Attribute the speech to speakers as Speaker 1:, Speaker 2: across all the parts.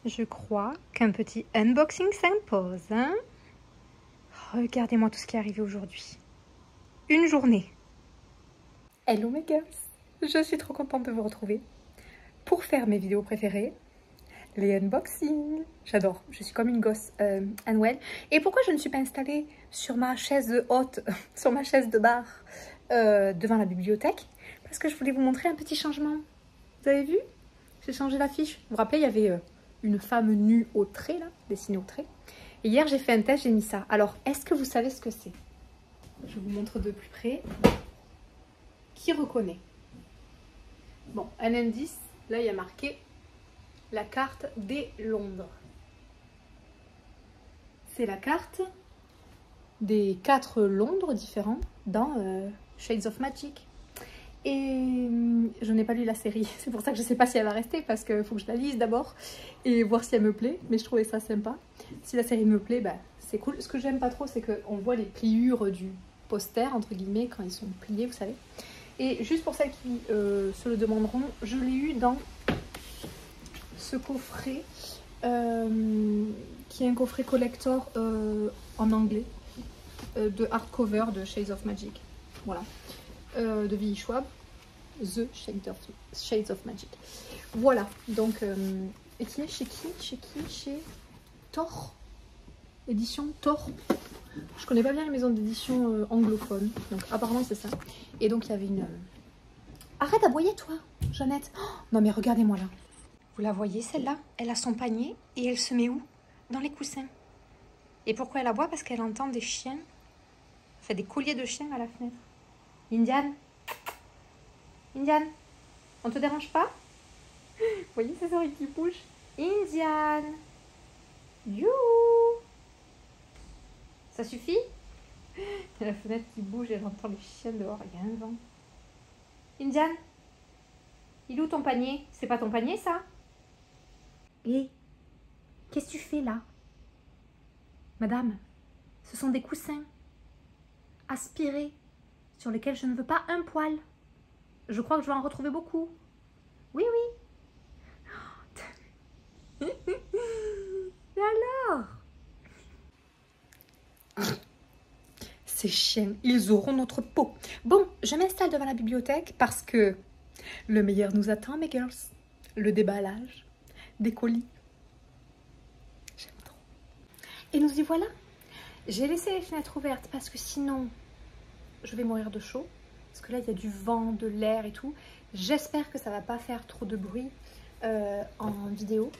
Speaker 1: Je crois qu'un petit unboxing s'impose, hein? Regardez-moi tout ce qui est arrivé aujourd'hui. Une journée. Hello mes girls, je suis trop contente de vous retrouver pour faire mes vidéos préférées, les unboxings. J'adore, je suis comme une gosse à Noël. Et pourquoi je ne suis pas installée sur ma chaise haute, sur ma chaise de bar devant la bibliothèque? Parce que je voulais vous montrer un petit changement. Vous avez vu? J'ai changé l'affiche. Vous vous rappelez, il y avait une femme nue au trait, là, dessinée au trait. Et hier, j'ai fait un test, j'ai mis ça. Alors, est-ce que vous savez ce que c'est? Je vous montre de plus près. Qui reconnaît? Bon, un indice, là, il y a marqué la carte des Londres. C'est la carte des 4 Londres différents dans Shades of Magic. Et je n'ai pas lu la série, c'est pour ça que je ne sais pas si elle va rester, parce qu'il faut que je la lise d'abord et voir si elle me plaît, mais je trouvais ça sympa. Si la série me plaît, bah, c'est cool. Ce que j'aime pas trop, c'est qu'on voit les pliures du poster, entre guillemets, quand ils sont pliés, vous savez. Et juste pour celles qui se le demanderont, je l'ai eu dans ce coffret, qui est un coffret collector en anglais, de hardcover de Shades of Magic, voilà. De V.E. Schwab, The Shades of Magic. Voilà, donc, et qui est chez qui? Chez Tor, édition Tor. Je connais pas bien les maisons d'édition anglophones, donc apparemment c'est ça. Et donc il y avait une... Arrête d'aboyer toi, Jeannette. Oh, non mais regardez-moi là. Vous la voyez celle-là? Elle a son panier et elle se met où? Dans les coussins. Et pourquoi elle aboie? Parce qu'elle entend des chiens, enfin des colliers de chiens à la fenêtre. Indiane, Indiane, on te dérange pas? Vous voyez ses oreilles qui bougent? Indiane, you. Ça suffit? Il y a la fenêtre qui bouge et elle entend les chiens dehors, il y a un vent. Indiane, il est où ton panier? C'est pas ton panier ça? Hé, qu'est-ce que tu fais là? Madame, ce sont des coussins aspirés, sur lesquels je ne veux pas un poil. Je crois que je vais en retrouver beaucoup. Oui, oui. Et alors? Ces chiens, ils auront notre peau. Bon, je m'installe devant la bibliothèque parce que le meilleur nous attend, mes girls. Le déballage des colis. J'aime trop. Et nous y voilà. J'ai laissé les fenêtres ouvertes parce que sinon... je vais mourir de chaud, parce que là il y a du vent, de l'air et tout. J'espère que ça va pas faire trop de bruit en vidéo.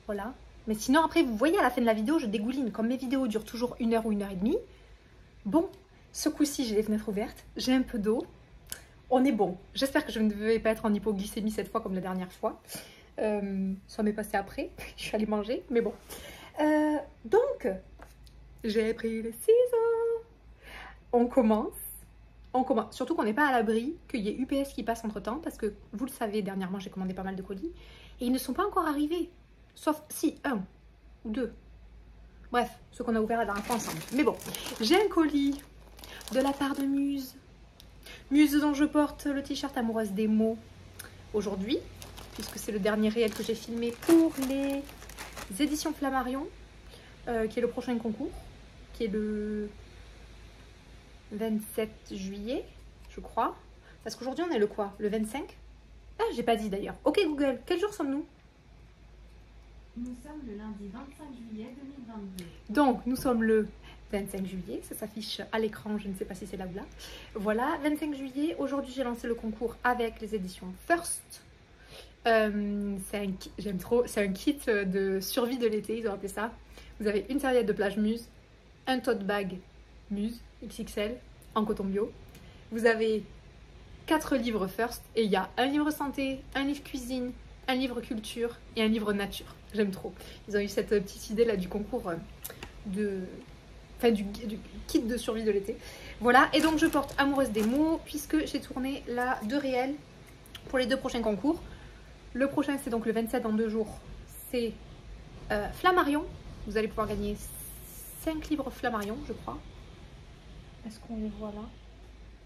Speaker 1: Voilà. Mais sinon après vous voyez à la fin de la vidéo, je dégouline. Comme mes vidéos durent toujours 1 heure ou 1h30. Bon, ce coup-ci j'ai les fenêtres ouvertes, j'ai un peu d'eau. On est bon. J'espère que je ne vais pas être en hypoglycémie cette fois comme la dernière fois. Ça m'est passé après, je suis allée manger, mais bon. Donc, j'ai pris les ciseaux. On commence, surtout qu'on n'est pas à l'abri qu'il y ait UPS qui passe entre temps, parce que vous le savez, dernièrement j'ai commandé pas mal de colis et ils ne sont pas encore arrivés, sauf si 1 ou 2. Bref, ceux qu'on a ouvert la dernière fois ensemble. Mais bon, j'ai un colis de la part de Muse. Muse dont je porte le t-shirt Amoureuse des mots aujourd'hui, puisque c'est le dernier réel que j'ai filmé pour les éditions Flammarion, qui est le prochain concours, qui est le 27 juillet, je crois. Parce qu'aujourd'hui, on est le quoi? Le 25? Ah, j'ai pas dit d'ailleurs. Ok Google, quel jour sommes-nous?
Speaker 2: Nous sommes le lundi 25 juillet 2022.
Speaker 1: Donc, nous sommes le 25 juillet. Ça s'affiche à l'écran, je ne sais pas si c'est là ou là. Voilà, 25 juillet. Aujourd'hui, j'ai lancé le concours avec les éditions First. J'aime trop. C'est un kit de survie de l'été, ils ont appelé ça. Vous avez une serviette de plage Muse, un tote bag Muse XXL en coton bio. Vous avez 4 livres First et il y a un livre santé, un livre cuisine, un livre culture et un livre nature. J'aime trop. Ils ont eu cette petite idée là du concours du kit de survie de l'été. Voilà, et donc je porte Amoureuse des mots puisque j'ai tourné là 2 réels pour les 2 prochains concours. Le prochain c'est donc le 27 dans 2 jours. C'est Flammarion. Vous allez pouvoir gagner 5 livres Flammarion, je crois. Est-ce qu'on les voit là?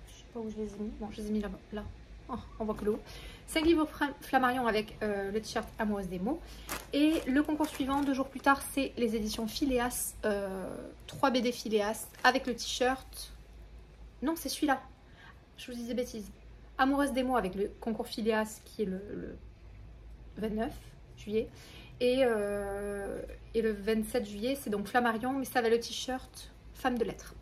Speaker 1: Je sais pas où je les ai mis. Bon, je les ai mis là-bas. Là. Oh, on voit que l'eau. 5 livres Flammarion avec le t-shirt Amoureuse des mots. Et le concours suivant, 2 jours plus tard, c'est les éditions Phileas. 3 BD Phileas avec le t-shirt. Non, c'est celui-là. Je vous dis des bêtises. Amoureuse des mots avec le concours Phileas qui est le 29 juillet. Et le 27 juillet, c'est donc Flammarion, mais ça va le t-shirt Femme de lettres,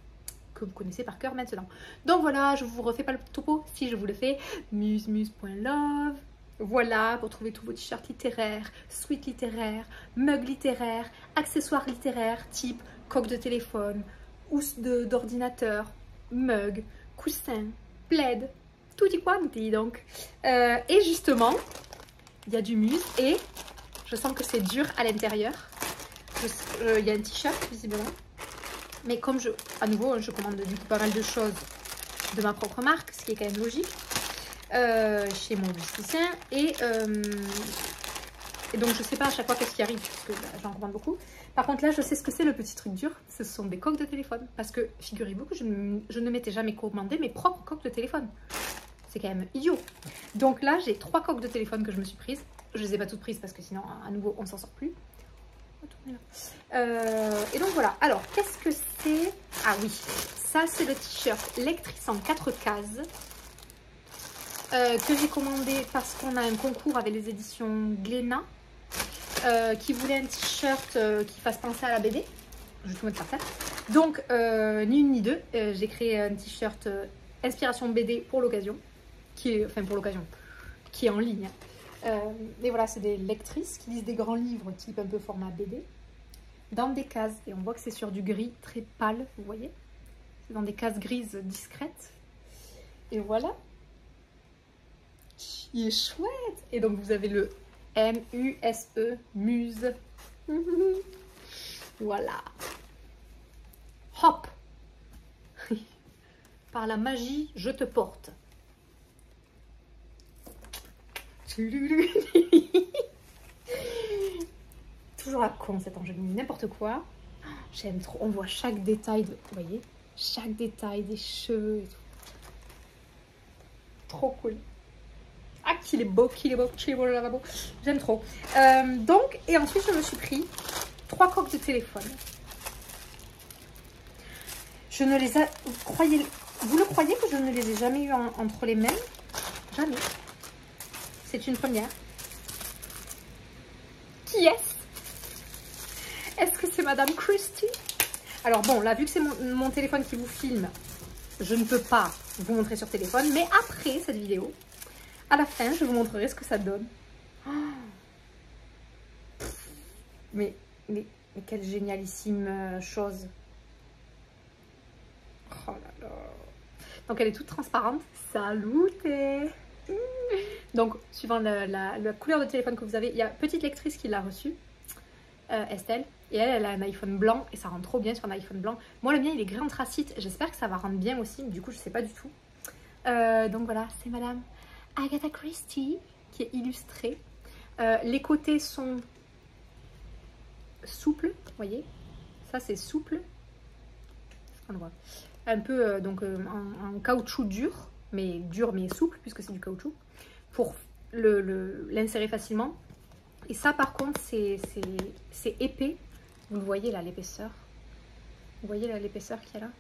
Speaker 1: que vous connaissez par cœur maintenant. Donc voilà, je vous refais pas le topo, si je vous le fais. Musemuse.love. Voilà, pour trouver tous vos t-shirts littéraires, suites littéraires, mugs littéraires, accessoires littéraires, type coque de téléphone, housse d'ordinateur, mug, coussin, plaid, tout y quoi, dis donc. Et justement, il y a du Muse et je sens que c'est dur à l'intérieur. Il y a un t-shirt visiblement. Mais comme à nouveau, je commande du coup pas mal de choses de ma propre marque, ce qui est quand même logique, chez mon logisticien. Et donc je sais pas à chaque fois qu'est-ce qui arrive, parce que j'en commande beaucoup. Par contre là, je sais ce que c'est le petit truc dur, ce sont des coques de téléphone. Parce que figurez-vous que je ne m'étais jamais commandé mes propres coques de téléphone. C'est quand même idiot. Donc là, j'ai 3 coques de téléphone que je me suis prises. Je les ai pas toutes prises parce que sinon, à nouveau, on s'en sort plus. Et donc voilà. Alors, qu'est-ce que c'est? Ah oui, ça c'est le t-shirt Lectrice en 4 cases que j'ai commandé parce qu'on a un concours avec les éditions Glénat qui voulait un t-shirt qui fasse penser à la BD. Je vais tout mettre par terre. Donc, ni une ni deux, j'ai créé un t-shirt inspiration BD pour l'occasion, qui est en ligne. Et voilà, c'est des lectrices qui lisent des grands livres type un peu format BD dans des cases. Et on voit que c'est sur du gris très pâle, vous voyez. C'est dans des cases grises discrètes. Et voilà. Il est chouette. Et donc vous avez le M-U-S-E, Muse. Voilà. Hop. Par la magie, je te porte. Toujours à con cette Angéline, n'importe quoi. J'aime trop, on voit chaque détail, vous voyez, chaque détail des cheveux et tout. Trop cool. Ah, qu'il est beau, qu'il est beau, qu'il est beau le lavabo. J'aime trop. Donc, et ensuite je me suis pris 3 coques de téléphone. Je ne les ai, vous le croyez que je ne les ai jamais eu entre les mains? Jamais. C'est une première. Qui est-ce? Est-ce que c'est Madame Christie? Alors bon, là, vu que c'est mon téléphone qui vous filme, je ne peux pas vous montrer sur téléphone. Mais après cette vidéo, à la fin, je vous montrerai ce que ça donne. Oh. Mais quelle génialissime chose. Oh là là. Donc elle est toute transparente. Saluté. Donc suivant la couleur de téléphone que vous avez, il y a petite lectrice qui l'a reçue, Estelle, et elle a un iPhone blanc et ça rend trop bien sur un iPhone blanc. Moi le mien il est gris anthracite, j'espère que ça va rendre bien aussi, mais du coup je sais pas du tout. Donc voilà, c'est Madame Agatha Christie qui est illustrée. Les côtés sont souples, vous voyez, ça c'est souple, on le voit. Un peu en caoutchouc dur mais souple puisque c'est du caoutchouc, pour l'insérer facilement. Et ça par contre c'est épais, vous le voyez là l'épaisseur, vous voyez là l'épaisseur qu'il y a là,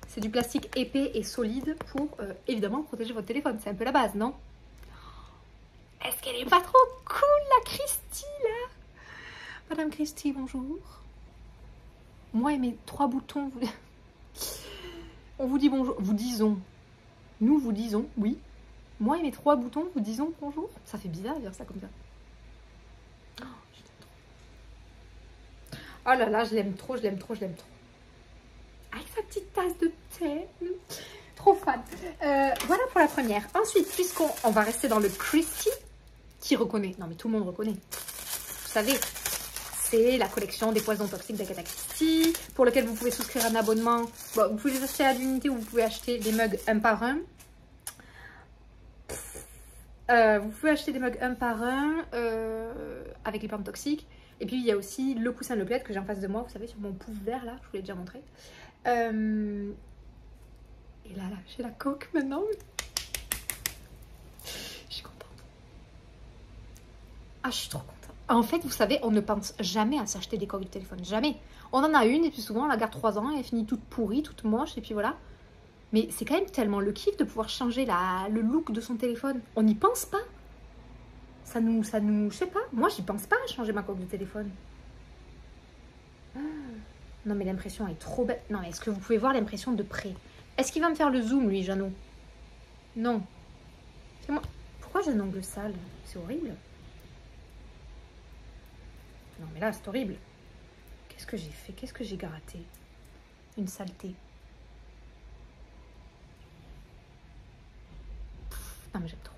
Speaker 1: c'est du plastique épais et solide pour évidemment protéger votre téléphone, c'est un peu la base, non? Est-ce qu'elle est pas trop cool la Christie là? Madame Christie, bonjour. Moi et mes 3 boutons, on vous dit bonjour, nous vous disons, oui. Moi et mes 3 boutons, vous disons bonjour. Ça fait bizarre de dire ça comme ça. Oh, je l'aime trop. Oh là là, je l'aime trop, je l'aime trop, je l'aime trop. Avec sa petite tasse de thé. Trop fan. Voilà pour la première. Ensuite, puisqu'on va rester dans le Christie, qui reconnaît? Non mais tout le monde reconnaît. Vous savez, c'est la collection des poisons toxiques d'Agatha Christie, pour lequel vous pouvez souscrire un abonnement. Bon, vous pouvez les acheter à l'unité ou vous pouvez acheter des mugs un par un. Vous pouvez acheter des mugs un par un avec les plantes toxiques. Et puis il y a aussi le coussin le plaid que j'ai en face de moi, vous savez, sur mon pouf vert là, je vous l'ai déjà montré. Et là, j'ai la coque maintenant. Ah, je suis trop contente. En fait, vous savez, on ne pense jamais à s'acheter des coques de téléphone. Jamais. On en a une et puis souvent on la garde 3 ans et elle finit toute pourrie, toute moche et puis voilà. Mais c'est quand même tellement le kiff de pouvoir changer le look de son téléphone. On n'y pense pas. Ça nous, je sais pas. Moi, j'y pense pas à changer ma coque de téléphone. Ah. Non, mais l'impression est trop belle. Non, est-ce que vous pouvez voir l'impression de près? Est-ce qu'il va me faire le zoom, lui, Jeannot? Non. C'est moi. Pourquoi j'ai un ongle sale? C'est horrible. Non, mais là, c'est horrible. Qu'est-ce que j'ai fait? Qu'est-ce que j'ai gratté? Une saleté. Non, mais j'aime trop.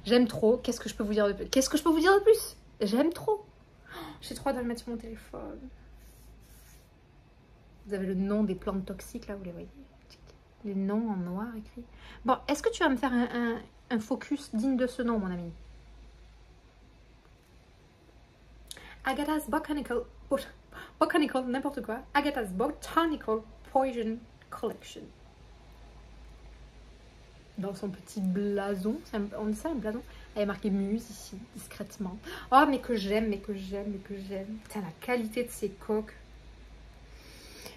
Speaker 1: J'aime trop. Qu'est-ce que je peux vous dire de plus? Qu'est-ce que je peux vous dire de plus? J'aime trop. Oh, j'ai trop hâte de le mettre sur mon téléphone. Vous avez le nom des plantes toxiques, là, vous les voyez? Les noms en noir écrits. Bon, est-ce que tu vas me faire un focus digne de ce nom, mon ami? Agatha's Botanical, n'importe quoi. Agatha's Botanical Poison Collection. Dans son petit blason, on dit ça un blason? Elle est marquée Muse ici, discrètement. Oh, mais que j'aime, mais que j'aime, mais que j'aime. Putain, la qualité de ces coques.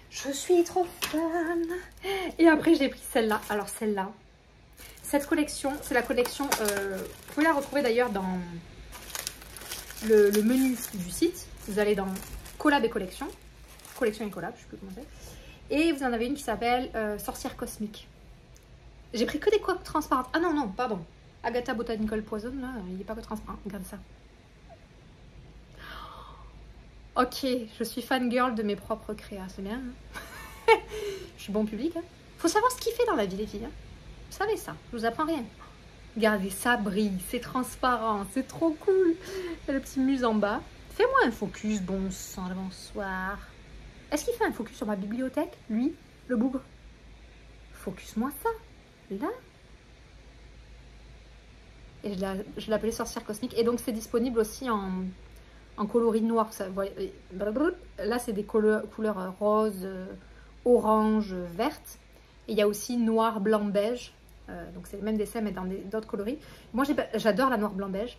Speaker 1: Je suis trop fan. Et après, j'ai pris celle-là. Alors, celle-là, cette collection, c'est la collection... vous pouvez la retrouver d'ailleurs dans le menu du site. Vous allez dans collab et collection. Collection et collab, je sais plus comment c'est. Et vous en avez une qui s'appelle Sorcière Cosmique. J'ai pris que des coques transparentes. Ah non, non, pardon. Agatha Botanical Poison, là, il n'est pas que transparent. Regarde ça. Ok, je suis fangirl de mes propres créas, c'est bien. Hein. Je suis bon public. Hein. Faut savoir ce qu'il fait dans la vie, les filles. Hein. Vous savez ça, je vous apprends rien. Regardez, ça brille, c'est transparent, c'est trop cool. Il y a le petit muse en bas. Fais-moi un focus, bon sang, bonsoir. Est-ce qu'il fait un focus sur ma bibliothèque, lui, le bougre? Focus-moi ça, là. Et je l'appelais Sorcière Cosmique. Et donc, c'est disponible aussi en coloris noir. Ça, là, c'est des couleurs rose, orange, verte. Et il y a aussi noir, blanc, beige. Donc, c'est le même dessin, mais dans d'autres coloris. Moi, j'adore la noir, blanc, beige,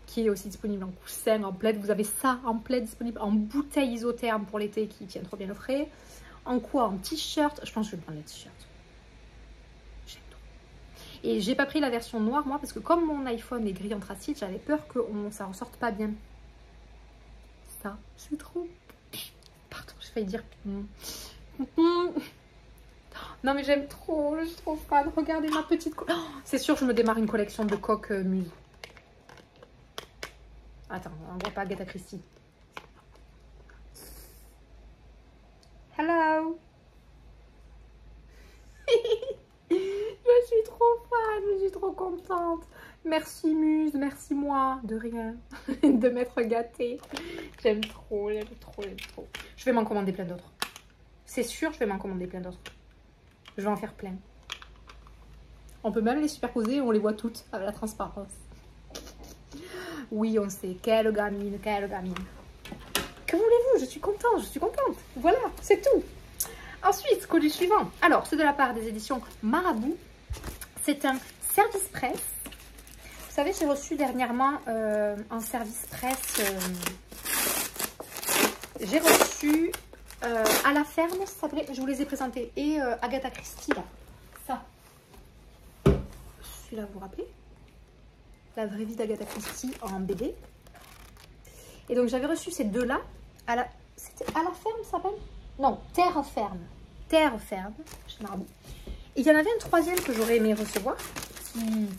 Speaker 1: qui est aussi disponible en coussin, en plaid. Vous avez ça en plaid disponible, en bouteille isotherme pour l'été qui tient trop bien au frais. En quoi? En t-shirt. Je pense que je vais prendre les t-shirts. J'aime trop. Et j'ai pas pris la version noire, moi, parce que comme mon iPhone est gris anthracite, j'avais peur que ça ressorte pas bien. Ça, c'est trop... Pardon, j'ai failli dire... Non mais j'aime trop, je suis trop fan. Regardez ma petite... Oh, c'est sûr, je me démarre une collection de coques Muse. Attends, on voit pas Agatha Christie. Hello. Je suis trop fan, je suis trop contente. Merci Muse, merci moi, de rien, de m'être gâtée. J'aime trop, j'aime trop, j'aime trop. Je vais m'en commander plein d'autres. C'est sûr, je vais m'en commander plein d'autres. Je vais en faire plein. On peut même les superposer et on les voit toutes avec la transparence. Oui, on sait. Quelle gamine, quelle gamine. Que voulez-vous? Je suis contente, je suis contente. Voilà, c'est tout. Ensuite, colis suivant. Alors, c'est de la part des éditions Marabout. C'est un service presse. Vous savez, j'ai reçu dernièrement un service presse. J'ai reçu à la ferme, ça s'appelait. Je vous les ai présentés. Et Agatha Christie, là. Ça. Celui-là, vous vous rappelez? La vraie vie d'Agatha Christie en BD. Et donc, j'avais reçu ces deux-là. C'était à la ferme, ça s'appelle? Non, Terre ferme. Terre ferme, chez Marabout. Et il y en avait un troisième que j'aurais aimé recevoir,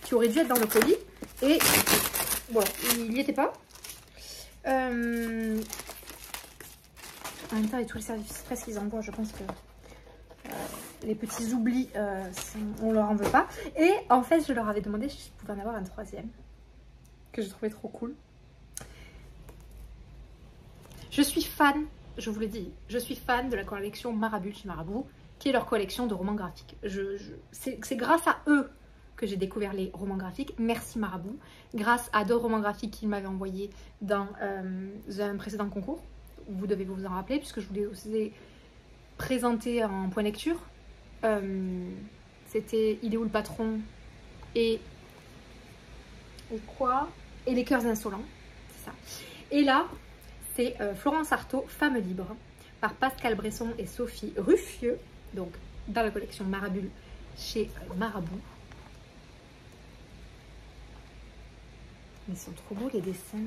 Speaker 1: qui aurait dû être dans le colis. Et voilà, il n'y était pas. En même temps, avec tous les services presse qu'ils envoient, je pense que les petits oublis, on leur en veut pas. Et en fait, je leur avais demandé si je pouvais en avoir un troisième, que je trouvais trop cool. Je suis fan, je vous le dis, je suis fan de la collection Marabout chez Marabout, qui est leur collection de romans graphiques. C'est grâce à eux que j'ai découvert les romans graphiques. Merci Marabout. Grâce à d'autres romans graphiques qu'ils m'avaient envoyés dans un précédent concours. Vous devez vous en rappeler, puisque je vous ai présenté en point lecture. C'était Il est où le patron et quoi? Et Les cœurs insolents. ça. Et là, c'est Florence Artaud, Femme libre, par Pascal Bresson et Sophie Ruffieux, donc dans la collection Marabule chez Marabout. Ils sont trop beaux les dessins.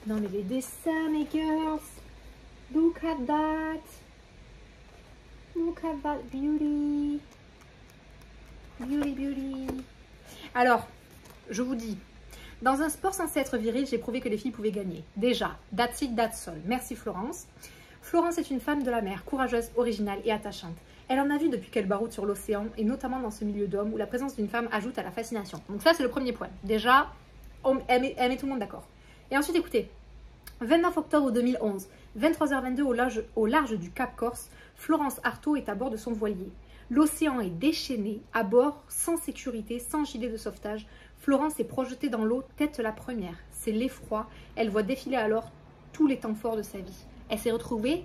Speaker 1: Non mais les dessins, mes girls. Look at that. Look at that beauty. Beauty, beauty. Alors, je vous dis, dans un sport censé être viril, j'ai prouvé que les filles pouvaient gagner. Déjà, that's it, that's all. Merci Florence. Florence est une femme de la mer, courageuse, originale et attachante. Elle en a vu depuis qu'elle baroude sur l'océan, et notamment dans ce milieu d'hommes où la présence d'une femme ajoute à la fascination. Donc ça, c'est le premier point. Déjà, elle met tout le monde d'accord. Et ensuite, écoutez, 29 octobre 2011, 23h22 au large du Cap Corse, Florence Artaud est à bord de son voilier. L'océan est déchaîné, à bord, sans sécurité, sans gilet de sauvetage. Florence est projetée dans l'eau, tête la première. C'est l'effroi. Elle voit défiler alors tous les temps forts de sa vie. Elle s'est retrouvée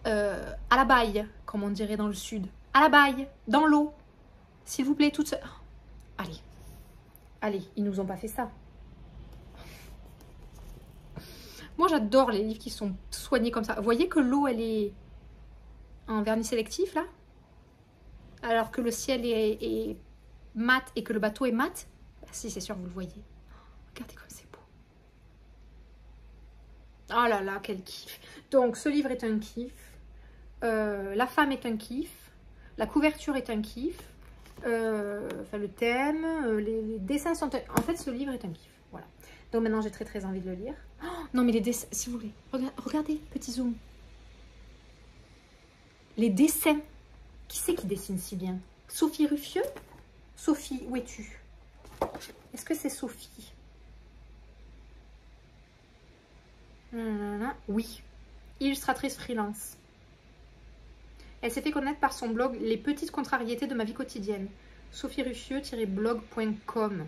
Speaker 1: à la baille, comme on dirait dans le sud. À la baille, dans l'eau. S'il vous plaît, toute seule. Allez, allez, ils nous ont pas fait ça. Moi, j'adore les livres qui sont soignés comme ça. Vous voyez que l'eau, elle est en vernis sélectif, là? Alors que le ciel est mat et que le bateau est mat. Bah, si, c'est sûr, vous le voyez. Regardez comme c'est beau. Oh là là, quel kiff. Donc, ce livre est un kiff. La femme est un kiff. La couverture est un kiff. Enfin, le thème, les dessins sont... En fait, ce livre est un kiff. Voilà. Donc maintenant, j'ai très envie de le lire. Oh, non, mais les dessins, si vous voulez. Regardez, petit zoom. Les dessins. Qui c'est qui dessine si bien? Sophie Ruffieux? Sophie, où es-tu? Est-ce que c'est Sophie? Oui. Illustratrice freelance. Elle s'est fait connaître par son blog Les petites contrariétés de ma vie quotidienne. Sophie Ruffieux-blog.com.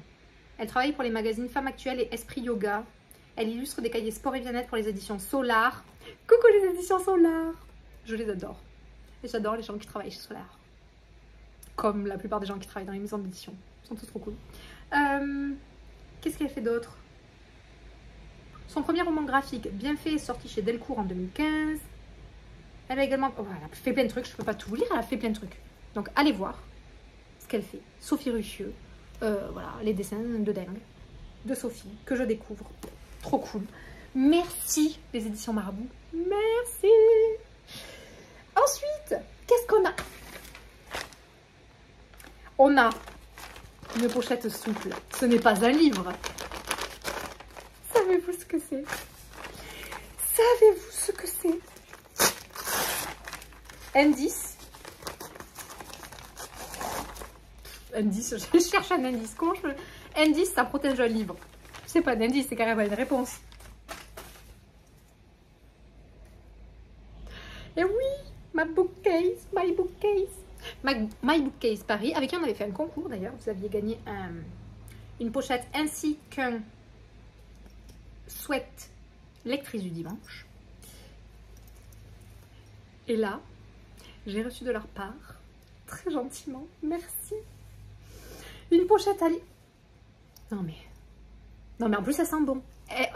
Speaker 1: Elle travaille pour les magazines Femmes Actuelles et Esprit Yoga. Elle illustre des cahiers sport et bien-être pour les éditions Solar. Coucou les éditions Solar! Je les adore. Et j'adore les gens qui travaillent chez Solar. Comme la plupart des gens qui travaillent dans les maisons d'édition. Ils sont tous trop cool. Qu'est-ce qu'elle fait d'autre? Son premier roman graphique, Bien fait, est sorti chez Delcourt en 2015. Elle a également... Oh, elle a fait plein de trucs, je ne peux pas tout vous lire, elle a fait plein de trucs. Donc allez voir ce qu'elle fait. Sophie Ruffieux. Voilà, les dessins de dingue de Sophie, que je découvre. Trop cool. Merci les éditions Marabout. Merci. Ensuite, qu'est-ce qu'on a? On a une pochette souple. Ce n'est pas un livre. Savez-vous ce que c'est? Savez-vous ce que c'est? Indice. Indice, je cherche un indice. Comment je... Indice, ça protège un livre. C'est pas d'indice, c'est carrément une réponse. Et oui, ma bookcase, my bookcase. My Bookcase Paris, avec qui on avait fait un concours d'ailleurs. Vous aviez gagné une pochette ainsi qu'un sweat lectrice du dimanche. Et là, j'ai reçu de leur part, très gentiment, merci, une pochette à lire. Non mais en plus elle sent bon.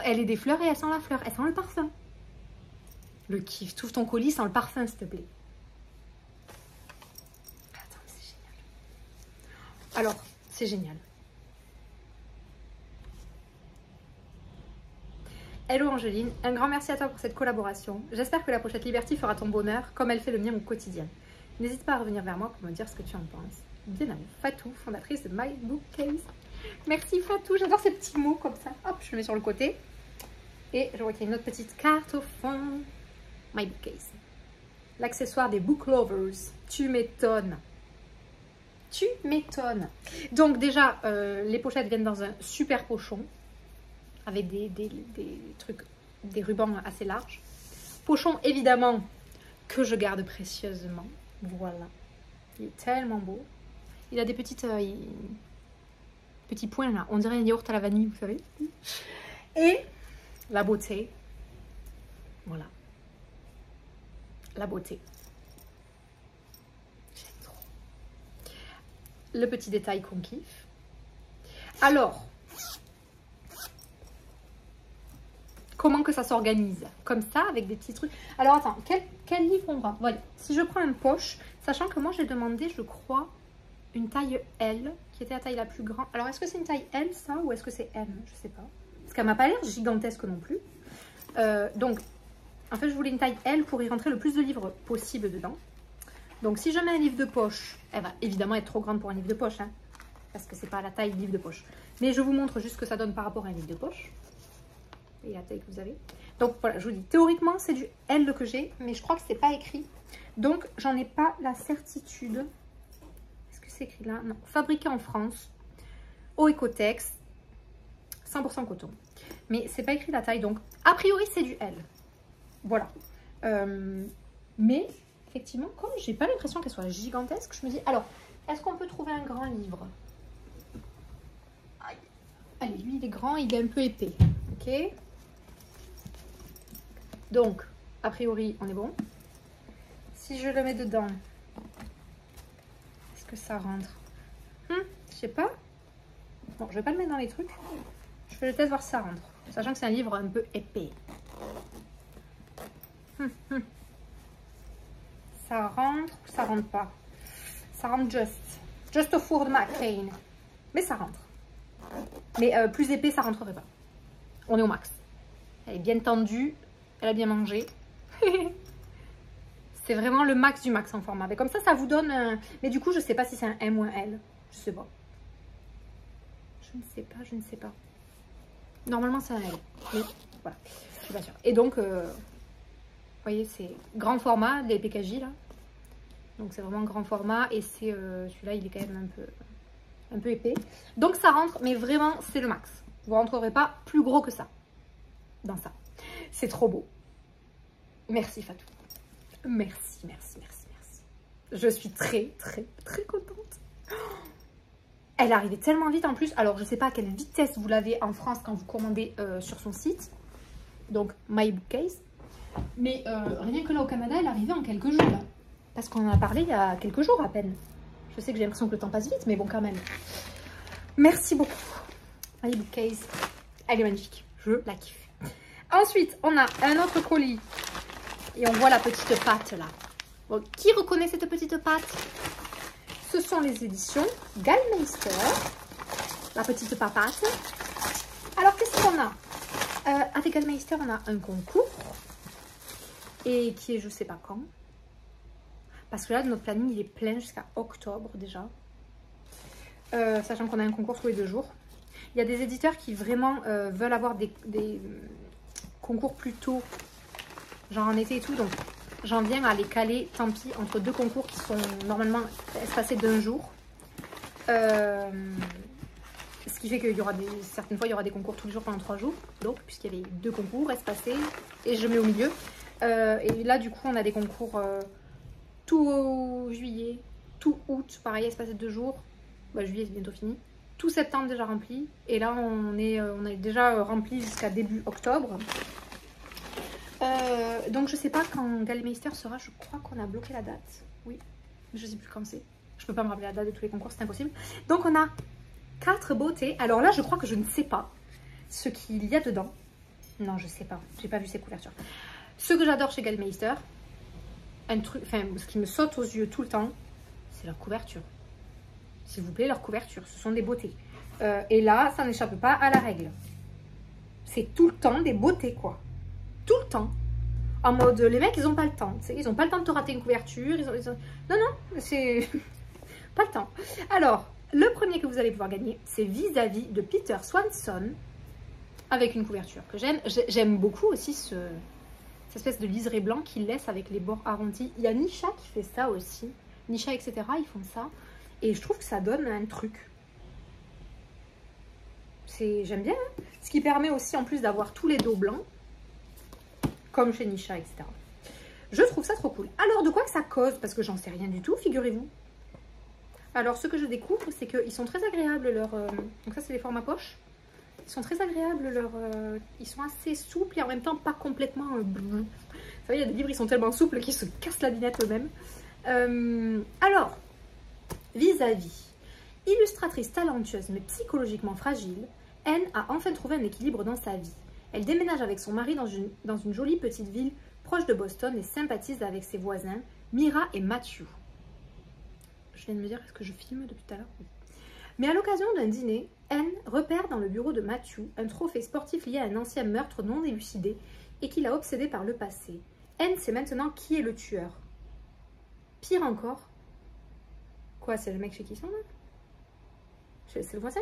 Speaker 1: Elle est des fleurs et elle sent la fleur, elle sent le parfum. Le kiff, trouve ton colis sans le parfum s'il te plaît. Attends, c'est génial. Alors, c'est génial. Hello Angeline, un grand merci à toi pour cette collaboration. J'espère que la pochette Liberty fera ton bonheur comme elle fait le mien au quotidien. N'hésite pas à revenir vers moi pour me dire ce que tu en penses. Bien à vous, Fatou, fondatrice de My Bookcase. Merci Fatou, j'adore ces petits mots comme ça. Hop, je le mets sur le côté. Et je vois qu'il y a une autre petite carte au fond. My Bookcase. L'accessoire des book lovers. Tu m'étonnes. Tu m'étonnes. Donc déjà, les pochettes viennent dans un super pochon. Avec des trucs, des rubans assez larges. Pochon évidemment que je garde précieusement. Voilà. Il est tellement beau. Il a des petits points là. On dirait un yaourt à la vanille, vous savez. Et la beauté. Voilà. La beauté. J'aime trop. Le petit détail qu'on kiffe. Alors, comment que ça s'organise? Comme ça, avec des petits trucs. Alors, attends, quel livre on va? Voilà. Si je prends une poche, sachant que moi, j'ai demandé, je crois, une taille L, qui était la taille la plus grande. Alors, est-ce que c'est une taille L, ça, ou est-ce que c'est M? Je sais pas. Parce qu'elle m'a pas l'air gigantesque non plus. Donc, en fait, je voulais une taille L pour y rentrer le plus de livres possible dedans. Donc, si je mets un livre de poche, elle va évidemment être trop grande pour un livre de poche, hein, parce que c'est pas la taille livre de poche. Mais je vous montre juste ce que ça donne par rapport à un livre de poche. Et la taille que vous avez. Donc, voilà, je vous dis, théoriquement, c'est du L que j'ai, mais je crois que c'est pas écrit. Donc, j'en ai pas la certitude. Est-ce que c'est écrit là? Non. Fabriqué en France, au Ecotex, 100% coton. Mais c'est pas écrit la taille, donc, a priori, c'est du L. Voilà. Mais... effectivement, comme j'ai pas l'impression qu'elle soit gigantesque, je me dis, alors, est-ce qu'on peut trouver un grand livre? Allez, lui, il est grand, il est un peu épais. Ok. Donc, a priori, on est bon. Si je le mets dedans, est-ce que ça rentre? Je sais pas. Bon, je vais pas le mettre dans les trucs. Je fais le test, voir si ça rentre. Sachant que c'est un livre un peu épais. Ça rentre ou ça rentre pas? Ça rentre just au four de McCain. Mais ça rentre. Mais plus épais, ça rentrerait pas. On est au max. Elle est bien tendue. Elle a bien mangé. C'est vraiment le max du max en format. Mais comme ça, ça vous donne... Mais du coup, je sais pas si c'est un M ou un L. Je sais pas. Je ne sais pas. Normalement, c'est un L. Mais voilà. Je suis pas sûre. Et donc... vous voyez, c'est grand format, les PKJ là. Donc c'est vraiment grand format et c'est celui-là, il est quand même un peu épais. Donc ça rentre, mais vraiment, c'est le max. Vous ne rentrerez pas plus gros que ça dans ça. C'est trop beau. Merci Fatou. Merci, merci, merci, merci. Je suis très, très, très contente. Elle arrivait tellement vite en plus. Alors, je ne sais pas à quelle vitesse vous l'avez en France quand vous commandez sur son site. Donc, My Bookcase. Mais rien que là au Canada, elle arrivait en quelques jours là. Parce qu'on en a parlé il y a quelques jours à peine. Je sais que j'ai l'impression que le temps passe vite, mais bon quand même. Merci beaucoup. My Bookcase, elle est magnifique. Je la kiffe. Ensuite, on a un autre colis. Et on voit la petite patte là. Bon, qui reconnaît cette petite patte? Ce sont les éditions Gallmeister. La petite papate. Alors, qu'est-ce qu'on a? Avec Gallmeister, on a un concours. Et qui est je sais pas quand. Parce que là, notre planning, il est plein jusqu'à octobre déjà. Sachant qu'on a un concours tous les 2 jours. Il y a des éditeurs qui vraiment veulent avoir des concours plus tôt. Genre en été et tout. Donc, j'en viens à les caler, tant pis, entre 2 concours qui sont normalement espacés d'1 jour. Ce qui fait qu'il y aura certaines fois, il y aura des concours tous les jours pendant 3 jours. Donc, puisqu'il y avait 2 concours espacés. Et je mets au milieu. Et là, du coup, on a des concours tout juillet, tout août, pareil, espacé de 2 jours. Bah, juillet, c'est bientôt fini. Tout septembre déjà rempli. Et là, on est déjà rempli jusqu'à début octobre. Donc, je sais pas quand Gallmeister sera. Je crois qu'on a bloqué la date. Oui, je sais plus quand c'est. Je peux pas me rappeler la date de tous les concours, c'est impossible. Donc, on a 4 beautés. Alors là, je crois que je ne sais pas ce qu'il y a dedans. Non, je sais pas. J'ai pas vu ces couvertures. Ce que j'adore chez Gallmeister, ce qui me saute aux yeux tout le temps, c'est leur couverture. S'il vous plaît, leur couverture, ce sont des beautés. Et là, ça n'échappe pas à la règle. C'est tout le temps des beautés, quoi. Tout le temps. En mode, les mecs, ils n'ont pas le temps. Ils n'ont pas le temps de te rater une couverture. Non, non, c'est pas le temps. Alors, le premier que vous allez pouvoir gagner, c'est Vis-à-vis de Peter Swanson, avec une couverture que j'aime. J'aime beaucoup aussi cette espèce de liseré blanc qu'il laisse avec les bords arrondis. Il y a Nisha qui fait ça aussi. Nisha, etc. Ils font ça. Et je trouve que ça donne un truc. J'aime bien. Hein, ce qui permet aussi, en plus d'avoir tous les dos blancs, comme chez Nisha, etc. Je trouve ça trop cool. Alors, de quoi que ça cause? Parce que j'en sais rien du tout, figurez-vous. Alors, ce que je découvre, c'est qu'ils sont très agréables. Donc ça, c'est les formats poche. Ils sont très agréables. Ils sont assez souples et en même temps pas complètement... Vous savez, il y a des livres, ils sont tellement souples qu'ils se cassent la dinette eux-mêmes. Alors, Vis-à-vis. Illustratrice talentueuse mais psychologiquement fragile, Anne a enfin trouvé un équilibre dans sa vie. Elle déménage avec son mari dans une jolie petite ville proche de Boston et sympathise avec ses voisins, Mira et Matthew. Je viens de me dire, est-ce que je filme depuis tout à l'heure? Mais à l'occasion d'un dîner, Anne repère dans le bureau de Matthew un trophée sportif lié à un ancien meurtre non élucidé et qui l'a obsédé par le passé. Anne sait maintenant qui est le tueur. Pire encore. Quoi, c'est le mec chez qui ils sont là? C'est le voisin?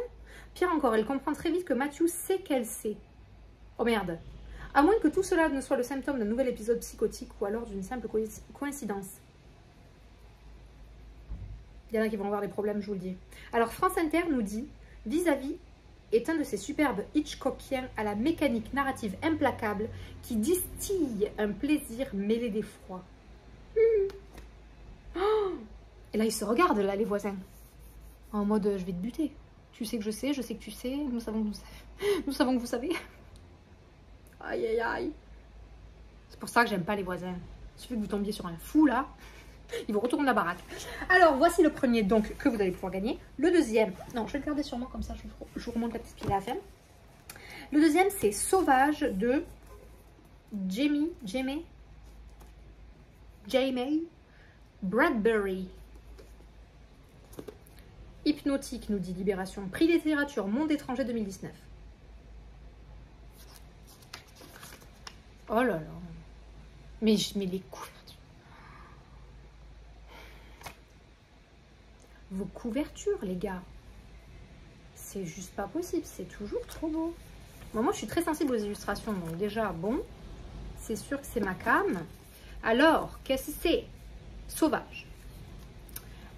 Speaker 1: Pire encore, elle comprend très vite que Matthew sait qu'elle sait. Oh merde. À moins que tout cela ne soit le symptôme d'un nouvel épisode psychotique ou alors d'une simple coïncidence. Il y en a qui vont avoir des problèmes, je vous le dis. Alors France Inter nous dit « Vis-à-vis est un de ces superbes Hitchcockiens à la mécanique narrative implacable qui distille un plaisir mêlé d'effroi. Oh » Et là, ils se regardent, là, les voisins. En mode « Je vais te buter. Tu sais que je sais que tu sais, nous savons que nous savons que vous savez. » Aïe, aïe, aïe. C'est pour ça que j'aime pas les voisins. Il suffit que vous tombiez sur un fou, là. Il vous retourne la baraque. Alors, voici le premier donc que vous allez pouvoir gagner. Le deuxième, non, je vais le garder sur moi comme ça, je vous remonte la petite pile à faire. Le deuxième, c'est Sauvage de Jamie Bradbury. Hypnotique, nous dit Libération. Prix littérature, Monde étranger 2019. Oh là là. Mais les couvertures. Vos couvertures, les gars. C'est juste pas possible. C'est toujours trop beau. Bon, moi, je suis très sensible aux illustrations. Donc déjà, bon. C'est sûr que c'est ma cam. Alors, qu'est-ce que c'est? Sauvage.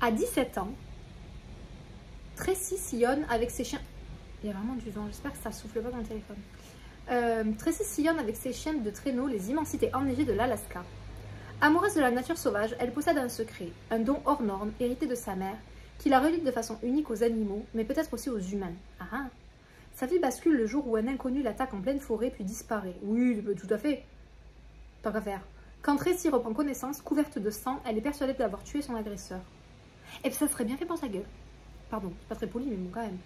Speaker 1: À 17 ans, Tracy sillonne avec ses chiens. Il y a vraiment du vent. J'espère que ça souffle pas dans le téléphone. Tracy sillonne avec ses chiens de traîneau les immensités enneigées de l'Alaska. Amoureuse de la nature sauvage, elle possède un secret, un don hors norme hérité de sa mère, qui la relie de façon unique aux animaux, mais peut-être aussi aux humains. Ah ah. Sa vie bascule le jour où un inconnu l'attaque en pleine forêt puis disparaît. Oui, tout à fait. Tant qu'à faire. Quand Tracy reprend connaissance, couverte de sang, elle est persuadée d'avoir tué son agresseur. Et puis ça serait bien fait pour sa gueule. Pardon, c'est pas très poli, mais bon, quand même.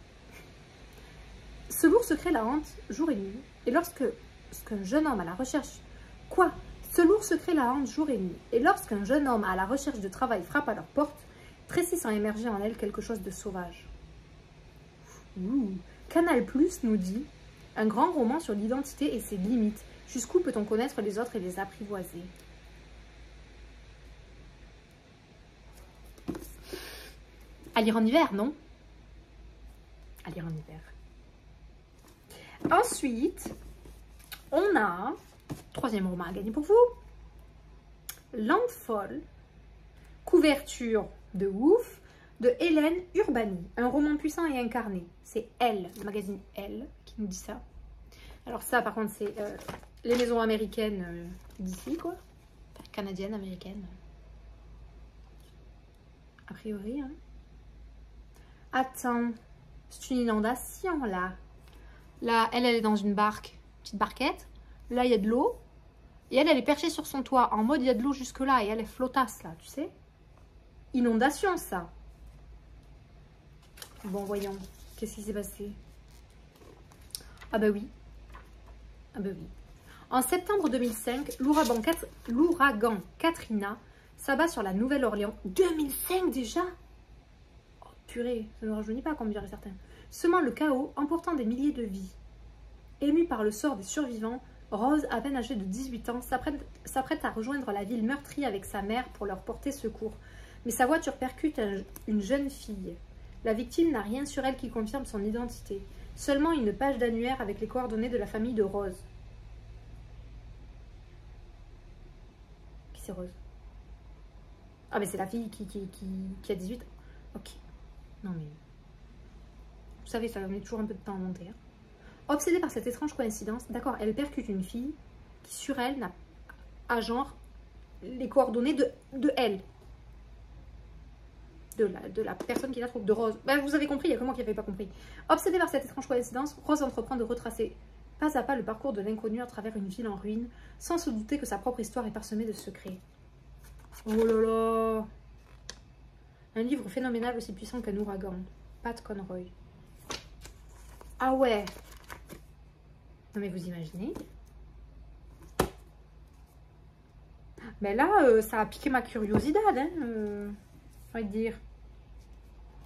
Speaker 1: Ce lourd secret la hante jour et nuit, et lorsqu'un jeune homme à la recherche... Quoi? Ce lourd secret la hante jour et nuit, et lorsqu'un jeune homme à la recherche de travail frappe à leur porte, Tracy sent émerger en elle quelque chose de sauvage. Canal+ nous dit « Un grand roman sur l'identité et ses limites. Jusqu'où peut-on connaître les autres et les apprivoiser ?» À lire en hiver, non? À lire en hiver. Ensuite, on a, troisième roman à gagner pour vous, Landfall, couverture de ouf, de Hélène Urbani, un roman puissant et incarné. C'est Elle, le magazine Elle, qui nous dit ça. Alors ça, par contre, c'est les maisons américaines d'ici, quoi. Enfin, canadiennes, américaines. A priori, hein. Attends, c'est une inondation, là. Là, elle est dans une barque, petite barquette. Là, il y a de l'eau. Et elle est perchée sur son toit, en mode, il y a de l'eau jusque-là. Et elle est flottasse, là, tu sais. Inondation, ça. Bon, voyons. Qu'est-ce qui s'est passé? Ah bah oui. Ah bah oui. En septembre 2005, l'ouragan Katrina s'abat sur la Nouvelle-Orléans. 2005 déjà? Oh purée, ça ne rajeunit pas, comme diraient certains. Semant le chaos, emportant des milliers de vies. Émue par le sort des survivants, Rose, à peine âgée de 18 ans, s'apprête à rejoindre la ville meurtrie avec sa mère pour leur porter secours. Mais sa voiture percute une jeune fille. La victime n'a rien sur elle qui confirme son identité. Seulement une page d'annuaire avec les coordonnées de la famille de Rose. Qui c'est Rose? Ah mais c'est la fille qui a 18 ans. Ok. Non mais... Vous savez, ça met toujours un peu de temps à monter. Hein. Obsédée par cette étrange coïncidence, d'accord, elle percute une fille qui sur elle n'a à genre les coordonnées de elle. De la personne qui la trouve, de Rose. Ben, vous avez compris, il y a que moi qui n'avais pas compris. Obsédée par cette étrange coïncidence, Rose entreprend de retracer pas à pas le parcours de l'inconnu à travers une ville en ruine, sans se douter que sa propre histoire est parsemée de secrets. Oh là là! Un livre phénoménal aussi puissant qu'un ouragan. Pat Conroy. Ah ouais. Non mais vous imaginez. Mais là, ça a piqué ma curiosité, hein, j'ai envie de dire.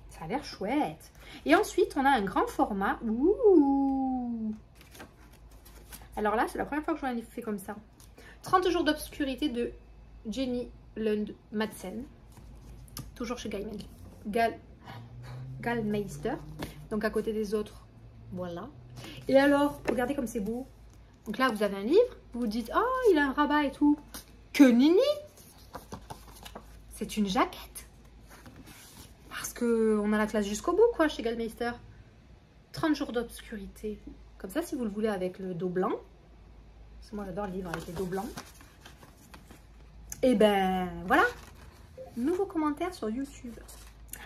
Speaker 1: Ça a l'air chouette. Et ensuite, on a un grand format. Ouh. Alors là, c'est la première fois que j'en ai fait comme ça. 30 jours d'obscurité de Jenny Lund Madsen. Toujours chez Gallmeister. Donc à côté des autres. Voilà. Et alors, regardez comme c'est beau. Donc là, vous avez un livre. Vous vous dites, oh, il a un rabat et tout. Que nini! C'est une jaquette. Parce qu'on a la classe jusqu'au bout, quoi, chez Gallmeister. 30 jours d'obscurité. Comme ça, si vous le voulez avec le dos blanc. Parce que moi, j'adore le livre avec les dos blancs. Et ben, voilà. Nouveau commentaire sur YouTube.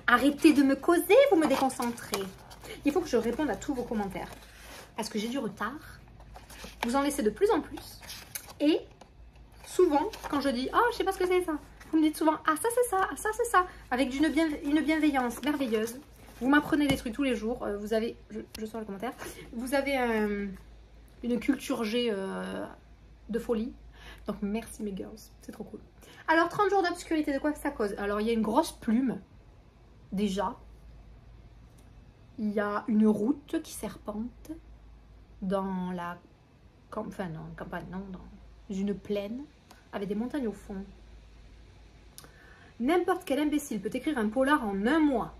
Speaker 1: Arrêtez de me causer, vous me déconcentrez. Il faut que je réponde à tous vos commentaires. Parce que j'ai du retard. Vous en laissez de plus en plus. Et souvent, quand je dis, oh, je sais pas ce que c'est ça. Vous me dites souvent, ah, ça c'est ça, ah, ça c'est ça. Avec une bienveillance merveilleuse. Vous m'apprenez des trucs tous les jours. Vous avez, je sors le commentaire. Vous avez une culture G de folie. Donc merci mes girls, c'est trop cool. Alors 30 jours d'obscurité, de quoi ça cause? Alors il y a une grosse plume, déjà. Il y a une route qui serpente dans la campagne, non, dans une plaine, avec des montagnes au fond. N'importe quel imbécile peut écrire un polar en un mois.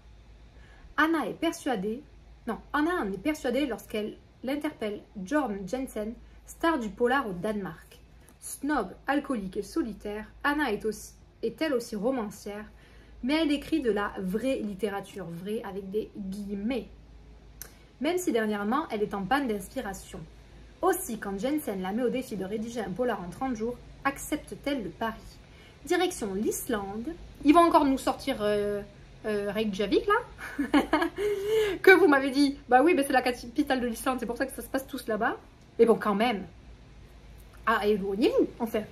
Speaker 1: Anna en est persuadée lorsqu'elle l'interpelle Jorn Jensen, star du polar au Danemark. Snob, alcoolique et solitaire, Anna est elle aussi romancière, mais elle écrit de la vraie littérature, vraie avec des guillemets. Même si dernièrement, elle est en panne d'inspiration. Aussi, quand Jensen la met au défi de rédiger un polar en 30 jours, accepte-t-elle le pari? Direction l'Islande. Ils vont encore nous sortir Reykjavik, là. Que vous m'avez dit, bah oui, mais c'est la capitale de l'Islande, c'est pour ça que ça se passe tous là-bas. Mais bon, quand même. Ah, éloignez-vous, enfin.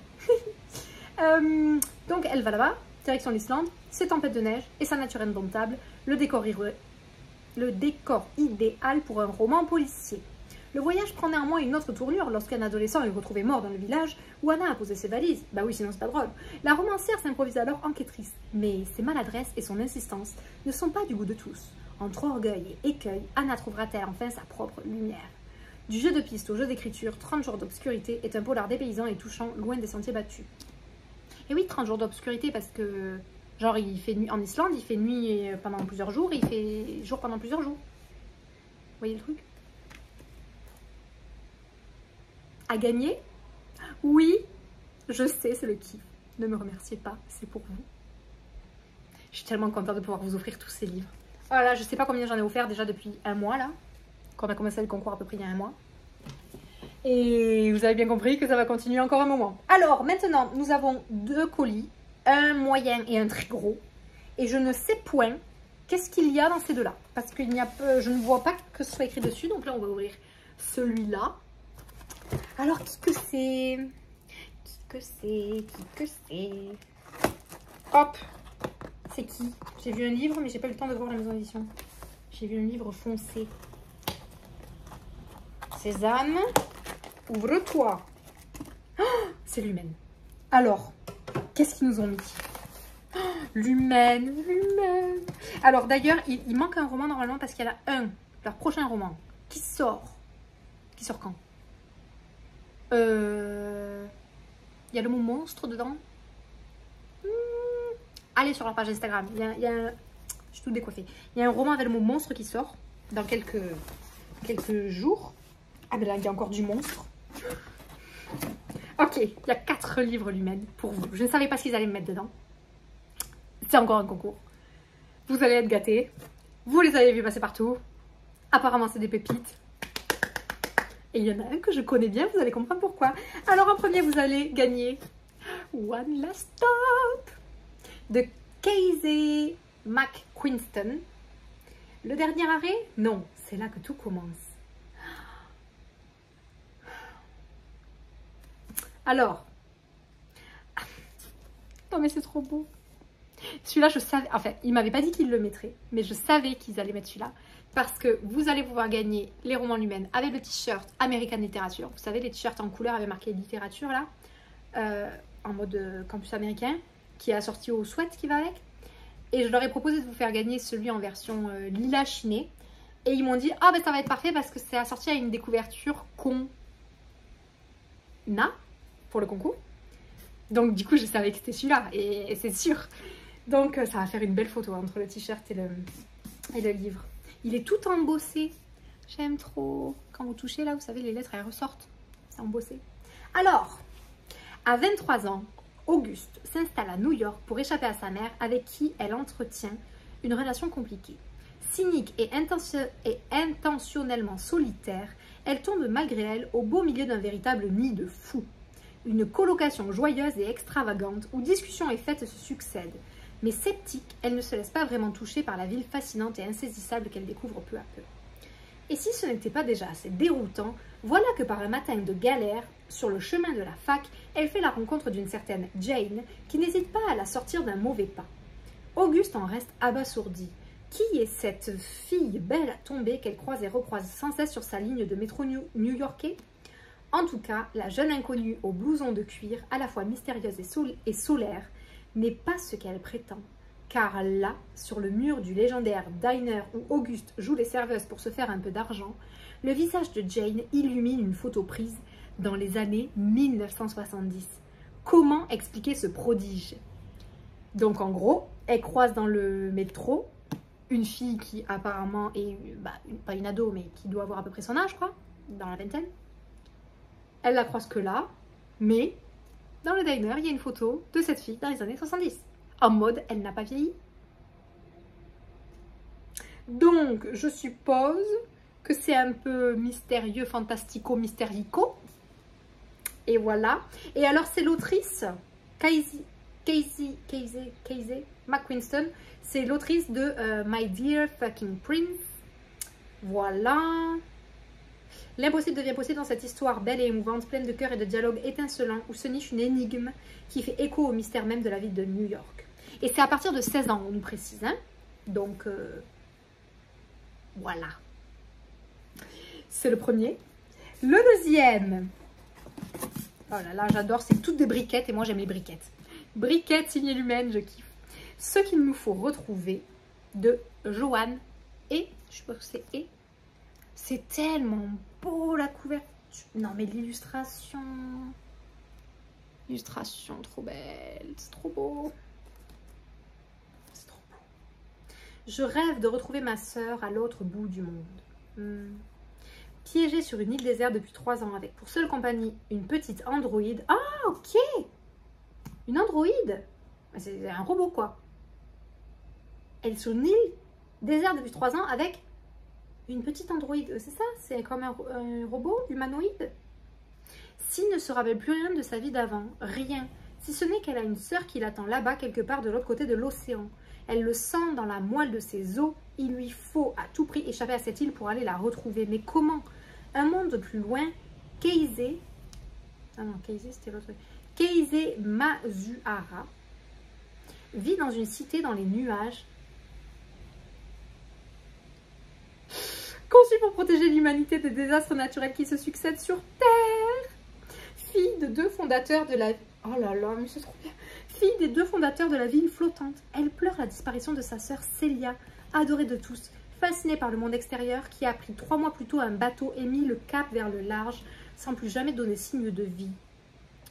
Speaker 1: Donc, elle va là-bas, direction l'Islande, c'est tempête de neige et sa nature indomptable, le décor idéal pour un roman policier. Le voyage prend néanmoins une autre tournure lorsqu'un adolescent est retrouvé mort dans le village où Anna a posé ses valises. Bah oui, sinon c'est pas drôle. La romancière s'improvise alors enquêtrice, mais ses maladresses et son insistance ne sont pas du goût de tous. Entre orgueil et écueil, Anna trouvera-t-elle enfin sa propre lumière? Du jeu de piste au jeu d'écriture, 30 jours d'obscurité est un polar dépaysant et touchant, loin des sentiers battus. Et oui, 30 jours d'obscurité parce que, genre, il fait nuit en Islande, il fait nuit pendant plusieurs jours et il fait jour pendant plusieurs jours. Vous voyez le truc? À gagner? Oui, je sais, c'est le kiff. Ne me remerciez pas, c'est pour vous. Je suis tellement contente de pouvoir vous offrir tous ces livres. Voilà, je sais pas combien j'en ai offert déjà depuis un mois là. Quand on a commencé le concours à peu près il y a un mois. Et vous avez bien compris que ça va continuer encore un moment. Alors maintenant, nous avons 2 colis, un moyen et un très gros. Et je ne sais point qu'est-ce qu'il y a dans ces deux-là. Parce que je ne vois pas que ce soit écrit dessus. Donc là, on va ouvrir celui-là. Alors, qui que c'est? Hop! C'est qui? J'ai vu un livre, mais j'ai pas eu le temps de voir la maison d'édition. J'ai vu un livre foncé. Sésame, ouvre-toi. Oh, c'est l'Humaine. Alors, qu'est-ce qu'ils nous ont mis? Oh, l'Humaine. Alors d'ailleurs, il manque un roman normalement parce qu'il y en a leur prochain roman, qui sort. Qui sort quand? Il y a le mot monstre dedans. Allez sur leur page Instagram. Je suis tout décoiffée. Il y a un roman avec le mot monstre qui sort dans quelques jours. Ah ben là, il y a encore du monstre. Ok, il y a 4 livres l'Humaine pour vous. Je ne savais pas ce qu'ils allaient me mettre dedans. C'est encore un concours. Vous allez être gâtés. Vous les avez vus passer partout. Apparemment, c'est des pépites. Et il y en a un que je connais bien, vous allez comprendre pourquoi. Alors en premier, vous allez gagner One Last Stop de Casey McQuiston. Le dernier arrêt? Non, c'est là que tout commence. Alors, non mais c'est trop beau. Celui-là, je savais, enfin, il m'avait pas dit qu'il le mettrait, mais je savais qu'ils allaient mettre celui-là. Parce que vous allez pouvoir gagner les romans Lumen avec le t-shirt American Literature. Vous savez, les t-shirts en couleur avec marqué littérature là, en mode campus américain, qui est assorti au sweat qui va avec. Et je leur ai proposé de vous faire gagner celui en version lilas chiné. Et ils m'ont dit, ah ben ça va être parfait parce que c'est assorti à une découverture qu'on a pour le concours. Donc du coup, je savais que c'était celui-là, et c'est sûr. Donc ça va faire une belle photo entre le t-shirt et le livre. Il est tout embossé. J'aime trop. Quand vous touchez là, vous savez, les lettres, elles ressortent. C'est embossé. Alors, à 23 ans, Auguste s'installe à New York pour échapper à sa mère avec qui elle entretient une relation compliquée. Cynique et intentionnellement solitaire, elle tombe malgré elle au beau milieu d'un véritable nid de fous. Une colocation joyeuse et extravagante où discussions et fêtes se succèdent. Mais sceptique, elle ne se laisse pas vraiment toucher par la ville fascinante et insaisissable qu'elle découvre peu à peu. Et si ce n'était pas déjà assez déroutant, voilà que par un matin de galère, sur le chemin de la fac, elle fait la rencontre d'une certaine Jane qui n'hésite pas à la sortir d'un mauvais pas. Auguste en reste abasourdi. Qui est cette fille belle à tomber qu'elle croise et recroise sans cesse sur sa ligne de métro new-yorkais? En tout cas, la jeune inconnue au blouson de cuir, à la fois mystérieuse et solaire, n'est pas ce qu'elle prétend. Car là, sur le mur du légendaire diner où Auguste joue les serveuses pour se faire un peu d'argent, le visage de Jane illumine une photo prise dans les années 1970. Comment expliquer ce prodige? Donc en gros, elle croise dans le métro une fille qui apparemment est, pas une ado, mais qui doit avoir à peu près son âge, quoi, dans la vingtaine. Elle la croise que là, mais dans le diner, il y a une photo de cette fille dans les années 70. En mode, elle n'a pas vieilli. Donc, je suppose que c'est un peu mystérieux, fantastico, mystérico. Et voilà. Et alors, c'est l'autrice, Casey McQuiston. C'est l'autrice de My Dear Fucking Prince. Voilà. L'impossible devient possible dans cette histoire belle et émouvante, pleine de cœur et de dialogues étincelants, où se niche une énigme qui fait écho au mystère même de la ville de New York. Et c'est à partir de 16 ans, on nous précise. Hein. Donc, voilà. C'est le premier. Le deuxième. Oh là là, j'adore, c'est toutes des briquettes et moi j'aime les briquettes. Briquettes signées Lumen, je kiffe. Ce qu'il nous faut retrouver de Joanne et, je pense que c'est et. C'est tellement beau la couverture. Non mais l'illustration. Illustration trop belle, c'est trop beau. C'est trop beau. Je rêve de retrouver ma sœur à l'autre bout du monde. Piégée sur une île déserte depuis 3 ans avec pour seule compagnie une petite androïde. Ah ok. Une androïde. C'est un robot quoi. Elle est sur une île déserte depuis 3 ans avec une petite androïde. C'est ça? C'est comme un robot humanoïde? S'il ne se rappelle plus rien de sa vie d'avant, rien, si ce n'est qu'elle a une sœur qui l'attend là-bas quelque part de l'autre côté de l'océan. Elle le sent dans la moelle de ses os. Il lui faut à tout prix échapper à cette île pour aller la retrouver. Mais comment? Un monde plus loin, Keizé... Ah non, Keizé c'était l'autre. Keizé Mazuhara vit dans une cité dans les nuages, conçue pour protéger l'humanité des désastres naturels qui se succèdent sur Terre. Fille de 2 fondateurs de la... Oh là là, mais c'est trop bien. Fille des 2 fondateurs de la ville flottante, elle pleure la disparition de sa sœur Célia, adorée de tous, fascinée par le monde extérieur, qui a pris 3 mois plus tôt un bateau et mis le cap vers le large, sans plus jamais donner signe de vie.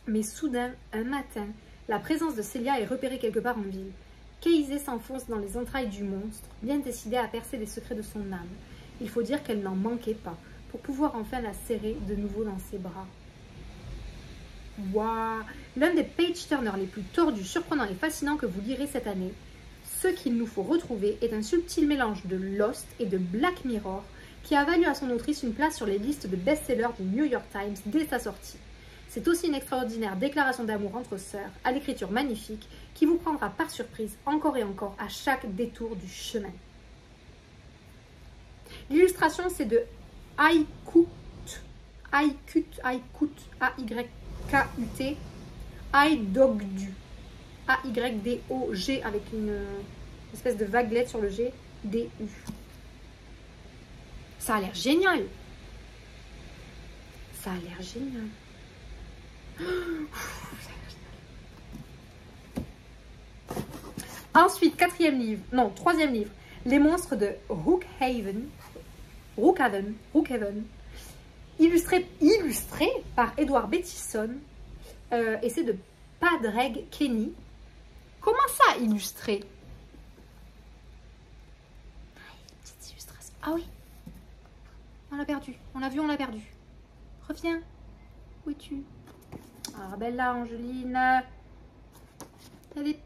Speaker 1: Mais soudain, un matin, la présence de Célia est repérée quelque part en ville. Keizé s'enfonce dans les entrailles du monstre, bien décidée à percer les secrets de son âme. Il faut dire qu'elle n'en manquait pas, pour pouvoir enfin la serrer de nouveau dans ses bras. Waouh! L'un des page-turners les plus tordus, surprenants et fascinants que vous lirez cette année. Ce qu'il nous faut retrouver est un subtil mélange de Lost et de Black Mirror qui a valu à son autrice une place sur les listes de best-sellers du New York Times dès sa sortie. C'est aussi une extraordinaire déclaration d'amour entre sœurs, à l'écriture magnifique, qui vous prendra par surprise encore et encore à chaque détour du chemin. L'illustration, c'est de Aykut, A-Y-K-U-T, Aydogdu. A-Y-D-O-G avec une espèce de vaguelette sur le G. D-U. Ça a l'air génial. Ça a l'air génial. Ensuite, troisième livre. Les monstres de Rookhaven. Illustré par Edward Bettison. Et c'est de Padraig Kenny. Comment ça, illustré? Petite illustration. Ah oui. On l'a perdu. On l'a vu, on l'a perdu. Reviens. Où es-tu? Ah, bella Angeline. Elle est...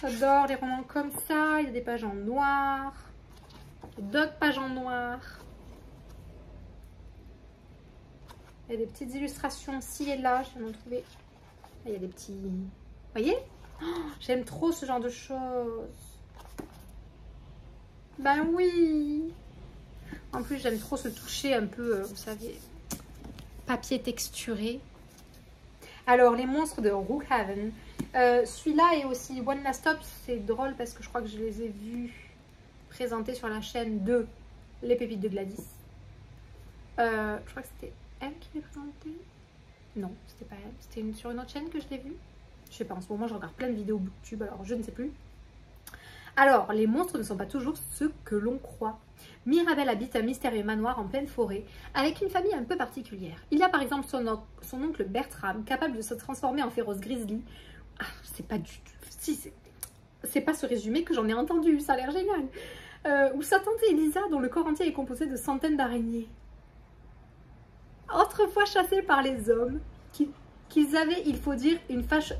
Speaker 1: J'adore les romans comme ça. Il y a des pages en noir. D'autres pages en noir. Il y a des petites illustrations ci et là. Je vais en trouver. Il y a des petits... Vous voyez? Oh, j'aime trop ce genre de choses. Ben oui. En plus, j'aime trop ce toucher un peu, vous savez, papier texturé. Alors, les monstres de Rookhaven. Celui-là est aussi One Last Stop. C'est drôle parce que je crois que je les ai vus présentés sur la chaîne de Les Pépites de Gladys. Je crois que c'était elle qui les présentait. Non, c'était pas elle. C'était sur une autre chaîne que je l'ai vue. Je sais pas, en ce moment, je regarde plein de vidéos Booktube, alors je ne sais plus. Alors, les monstres ne sont pas toujours ceux que l'on croit. Mirabelle habite un mystérieux manoir en pleine forêt, avec une famille un peu particulière. Il y a par exemple son oncle Bertram, capable de se transformer en féroce grizzly. Ah, c'est pas du tout... Si, c'est pas ce résumé que j'en ai entendu, ça a l'air génial. Ou sa tante Elisa, dont le corps entier est composé de centaines d'araignées. Autrefois chassés par les hommes, qu'ils avaient, il faut dire, une fâche...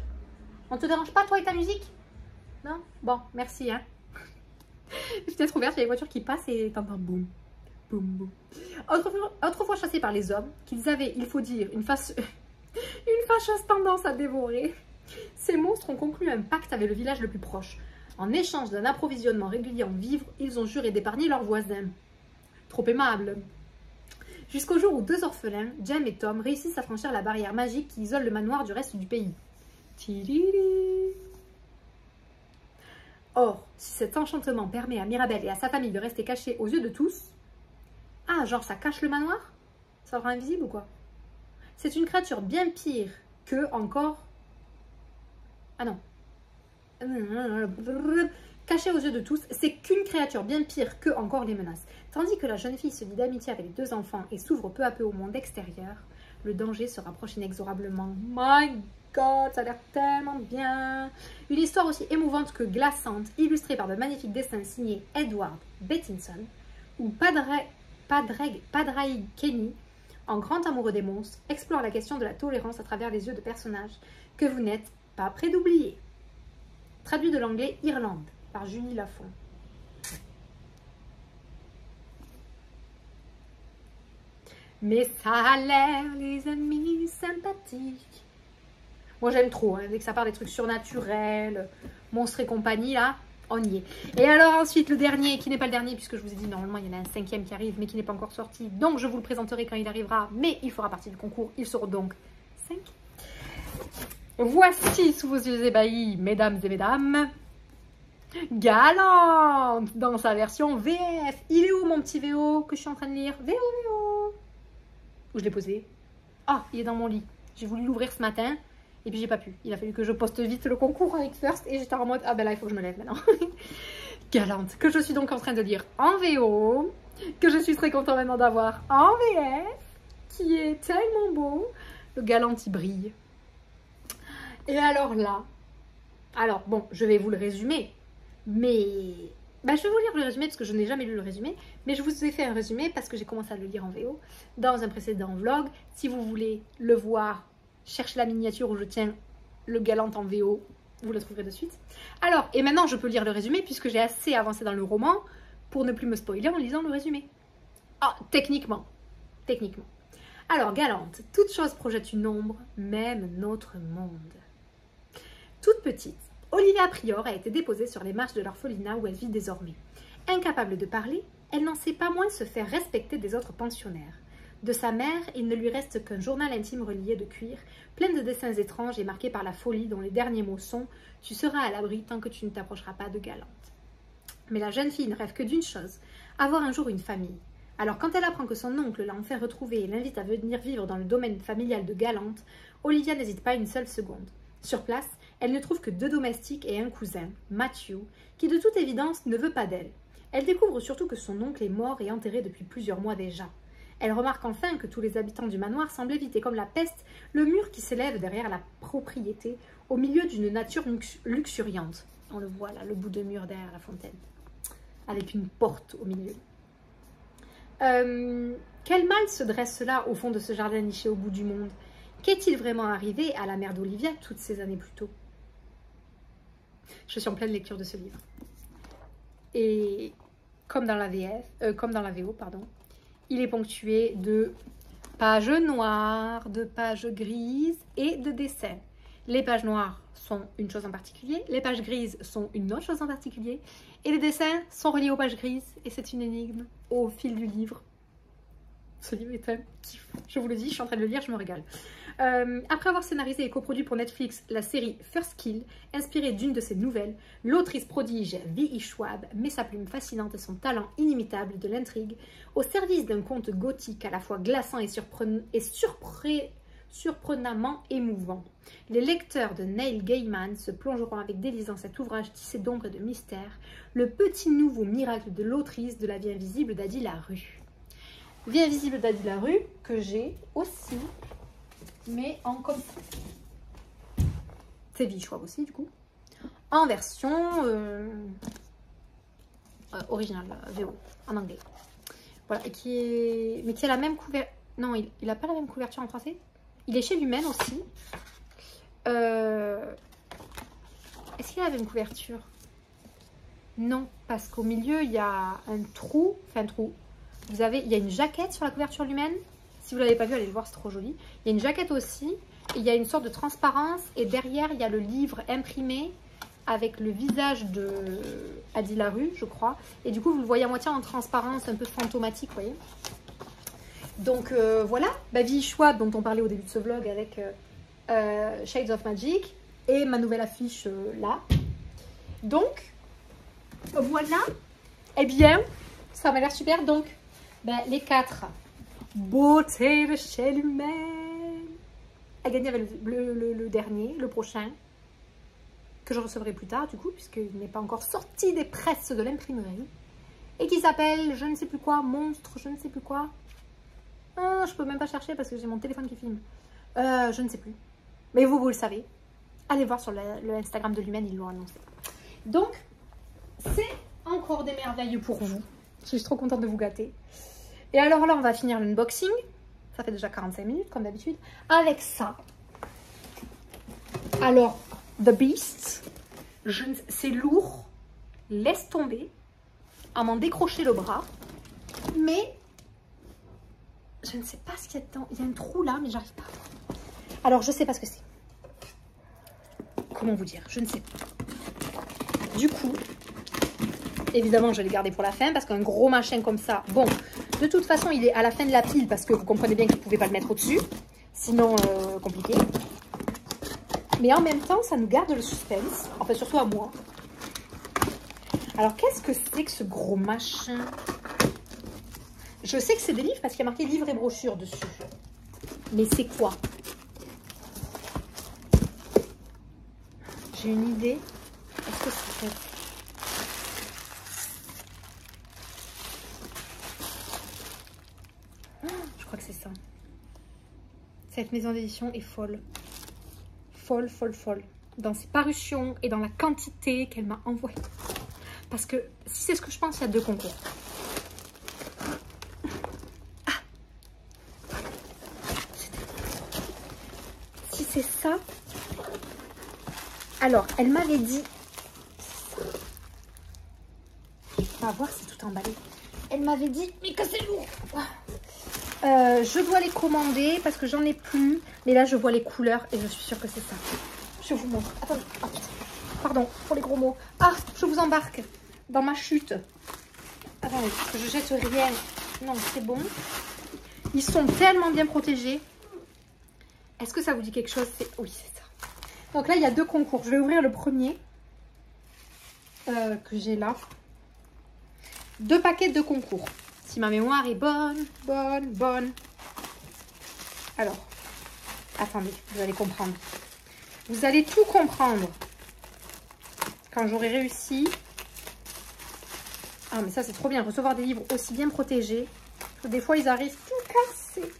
Speaker 1: On te dérange pas, toi et ta musique? Non? Bon, merci, hein. Fenêtre ouverte, il y a les voitures qui passent et t'entends boum, boum, boum. Autrefois chassés par les hommes, qu'ils avaient, il faut dire, une fâcheuse tendance à dévorer, ces monstres ont conclu un pacte avec le village le plus proche. En échange d'un approvisionnement régulier en vivres, ils ont juré d'épargner leurs voisins. Trop aimable. Jusqu'au jour où deux orphelins, Jem et Tom, réussissent à franchir la barrière magique qui isole le manoir du reste du pays. Tididi. Or, si cet enchantement permet à Mirabelle et à sa famille de rester cachés aux yeux de tous... Ah, genre ça cache le manoir? Ça le rend invisible ou quoi? C'est une créature bien pire que encore... Ah non. Cachée aux yeux de tous, c'est qu'une créature bien pire que encore les menaces. Tandis que la jeune fille se lie d'amitié avec les deux enfants et s'ouvre peu à peu au monde extérieur, le danger se rapproche inexorablement. My God, ça a l'air tellement bien. Une histoire aussi émouvante que glaçante, illustrée par de magnifiques dessins signés Edward Bettison, où Padraig Kenny, en grand amoureux des monstres, explore la question de la tolérance à travers les yeux de personnages que vous n'êtes pas près d'oublier. Traduit de l'anglais Irlande par Julie Lafont. Mais ça a l'air, les amis, sympathiques. Moi j'aime trop, hein, dès que ça part des trucs surnaturels, monstres et compagnie, là, on y est. Et alors ensuite le dernier, qui n'est pas le dernier, puisque je vous ai dit normalement il y en a un cinquième qui arrive, mais qui n'est pas encore sorti. Donc je vous le présenterai quand il arrivera, mais il fera partie du concours. Ils seront donc 5. Voici sous vos yeux ébahis, mesdames et mesdames, Galante dans sa version VF. Il est où mon petit VO que je suis en train de lire? VO. Où je l'ai posé? Ah, il est dans mon lit. J'ai voulu l'ouvrir ce matin et puis j'ai pas pu. Il a fallu que je poste vite le concours avec First et j'étais en mode, ah ben là il faut que je me lève maintenant. Galante, que je suis donc en train de lire en VO, que je suis très contente maintenant d'avoir en VF, qui est tellement beau. Le Galante il brille. Et alors là, alors bon, je vais vous le résumer, mais je vais vous lire le résumé parce que je n'ai jamais lu le résumé, mais je vous ai fait un résumé parce que j'ai commencé à le lire en VO dans un précédent vlog. Si vous voulez le voir, cherchez la miniature où je tiens le Galante en VO, vous le trouverez de suite. Alors, et maintenant je peux lire le résumé puisque j'ai assez avancé dans le roman pour ne plus me spoiler en lisant le résumé. Ah, techniquement. Alors, Galante, toute chose projette une ombre, même notre monde. Toute petite, Olivia Prior a été déposée sur les marches de l'orphelinat où elle vit désormais. Incapable de parler, elle n'en sait pas moins se faire respecter des autres pensionnaires. De sa mère, il ne lui reste qu'un journal intime relié de cuir, plein de dessins étranges et marqué par la folie dont les derniers mots sont « Tu seras à l'abri tant que tu ne t'approcheras pas de Galante ». Mais la jeune fille ne rêve que d'une chose, avoir un jour une famille. Alors quand elle apprend que son oncle l'a enfin retrouvée et l'invite à venir vivre dans le domaine familial de Galante, Olivia n'hésite pas une seule seconde. Sur place, elle ne trouve que 2 domestiques et un cousin, Matthew, qui de toute évidence ne veut pas d'elle. Elle découvre surtout que son oncle est mort et enterré depuis plusieurs mois déjà. Elle remarque enfin que tous les habitants du manoir semblent éviter comme la peste le mur qui s'élève derrière la propriété au milieu d'une nature luxuriante. On le voit là, le bout de mur derrière la fontaine, avec une porte au milieu. Quel mal se dresse là au fond de ce jardin niché au bout du monde? Qu'est-il vraiment arrivé à la mère d'Olivia toutes ces années plus tôt? Je suis en pleine lecture de ce livre. Et comme dans la VO, pardon, il est ponctué de pages noires, de pages grises et de dessins. Les pages noires sont une chose en particulier, les pages grises sont une autre chose en particulier, et les dessins sont reliés aux pages grises, et c'est une énigme au fil du livre. Ce livre est un kiff. Je vous le dis, je suis en train de le lire, je me régale. Après avoir scénarisé et coproduit pour Netflix la série First Kill, inspirée d'une de ses nouvelles, l'autrice prodige V.E. Schwab met sa plume fascinante et son talent inimitable de l'intrigue au service d'un conte gothique à la fois glaçant et surprenamment émouvant. Les lecteurs de Neil Gaiman se plongeront avec délice dans cet ouvrage tissé d'ombre et de mystère, le petit nouveau miracle de l'autrice de La Vie invisible d'Adi Larue. Vie invisible d'Adi Larue, que j'ai aussi, mais en comme ça. C'est V.E. Schwab aussi, du coup. En version originale, VO, en anglais. Voilà, et mais qui a la même couverture. Non, il n'a pas la même couverture en français. Il est chez Lumen aussi. Est-ce qu'il a la même couverture? Non, parce qu'au milieu, il y a un trou. Enfin, un trou. Il y a une jaquette sur la couverture Lumen. Si vous ne l'avez pas vu, allez le voir, c'est trop joli. Il y a une jaquette aussi. Et il y a une sorte de transparence. Et derrière, il y a le livre imprimé avec le visage de Adi Larue, je crois. Et du coup, vous le voyez à moitié en transparence, un peu fantomatique, vous voyez. Donc voilà, V.E. Schwab dont on parlait au début de ce vlog avec Shades of Magic et ma nouvelle affiche là. Donc voilà, eh bien ça m'a l'air super. Donc les 4 beautés de chez Lumen à gagner avec le dernier, le prochain, que je recevrai plus tard du coup puisqu'il n'est pas encore sorti des presses de l'imprimerie et qui s'appelle je ne sais plus quoi, monstre, je ne sais plus quoi. Je peux même pas chercher parce que j'ai mon téléphone qui filme. Je ne sais plus. Mais vous le savez. Allez voir sur le Instagram de Lumen, ils l'ont annoncé. Donc, c'est encore des merveilles pour vous. Je suis trop contente de vous gâter. Et alors là, on va finir l'unboxing. Ça fait déjà 45 minutes, comme d'habitude. Avec ça. Alors, The Beast. C'est lourd. Laisse tomber. À m'en décrocher le bras. Mais je ne sais pas ce qu'il y a dedans. Il y a un trou là, mais j'arrive pas à voir. Alors, je sais pas ce que c'est. Comment vous dire? Je ne sais pas. Du coup, évidemment, je l'ai gardé pour la fin parce qu'un gros machin comme ça, bon, de toute façon, il est à la fin de la pile parce que vous comprenez bien que vous ne pouvez pas le mettre au-dessus. Sinon, compliqué. Mais en même temps, ça nous garde le suspense. Enfin, surtout à moi. Alors, qu'est-ce que c'est que ce gros machin? Je sais que c'est des livres parce qu'il y a marqué livres et brochures dessus. Mais c'est quoi? J'ai une idée. Est-ce que c'est ça? Je crois que c'est ça. Cette maison d'édition est folle. Folle, folle, folle. Dans ses parutions et dans la quantité qu'elle m'a envoyée. Parce que si c'est ce que je pense, il y a 2 concours. C'est ça. Alors, elle m'avait dit... On va voir, c'est tout emballé. Elle m'avait dit, mais que c'est lourd. Je dois les commander parce que j'en ai plus. Mais là, je vois les couleurs et je suis sûre que c'est ça. Je vous montre. Attendez. Oh, putain. Pardon pour les gros mots. Ah, je vous embarque dans ma chute. Attendez, que je jette rien. Non, c'est bon. Ils sont tellement bien protégés. Est-ce que ça vous dit quelque chose? Oui, c'est ça. Donc là, il y a 2 concours. Je vais ouvrir le premier que j'ai là. 2 paquets de concours. Si ma mémoire est bonne. Alors, attendez, vous allez comprendre. Vous allez tout comprendre quand j'aurai réussi. Ah, mais ça, c'est trop bien. Recevoir des livres aussi bien protégés. Des fois, ils arrivent tout cassés.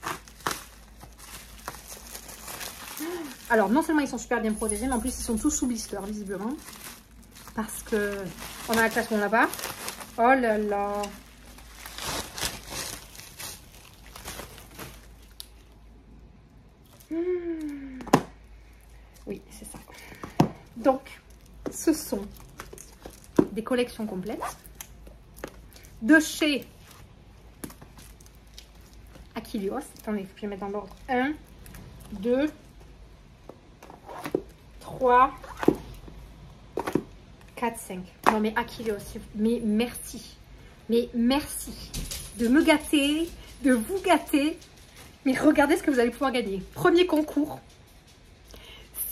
Speaker 1: Alors, non seulement ils sont super bien protégés, mais en plus, ils sont tous sous blister, visiblement. Parce que on a la classe qu'on n'a pas. Oh là là. Oui, c'est ça. Donc, ce sont des collections complètes de chez Achilleos. Attendez, il faut que je les mette dans l'ordre. 1, 2, 3, 4, 5. Non mais Achilleos, mais merci. Mais merci de me gâter, de vous gâter. Mais regardez ce que vous allez pouvoir gagner. Premier concours.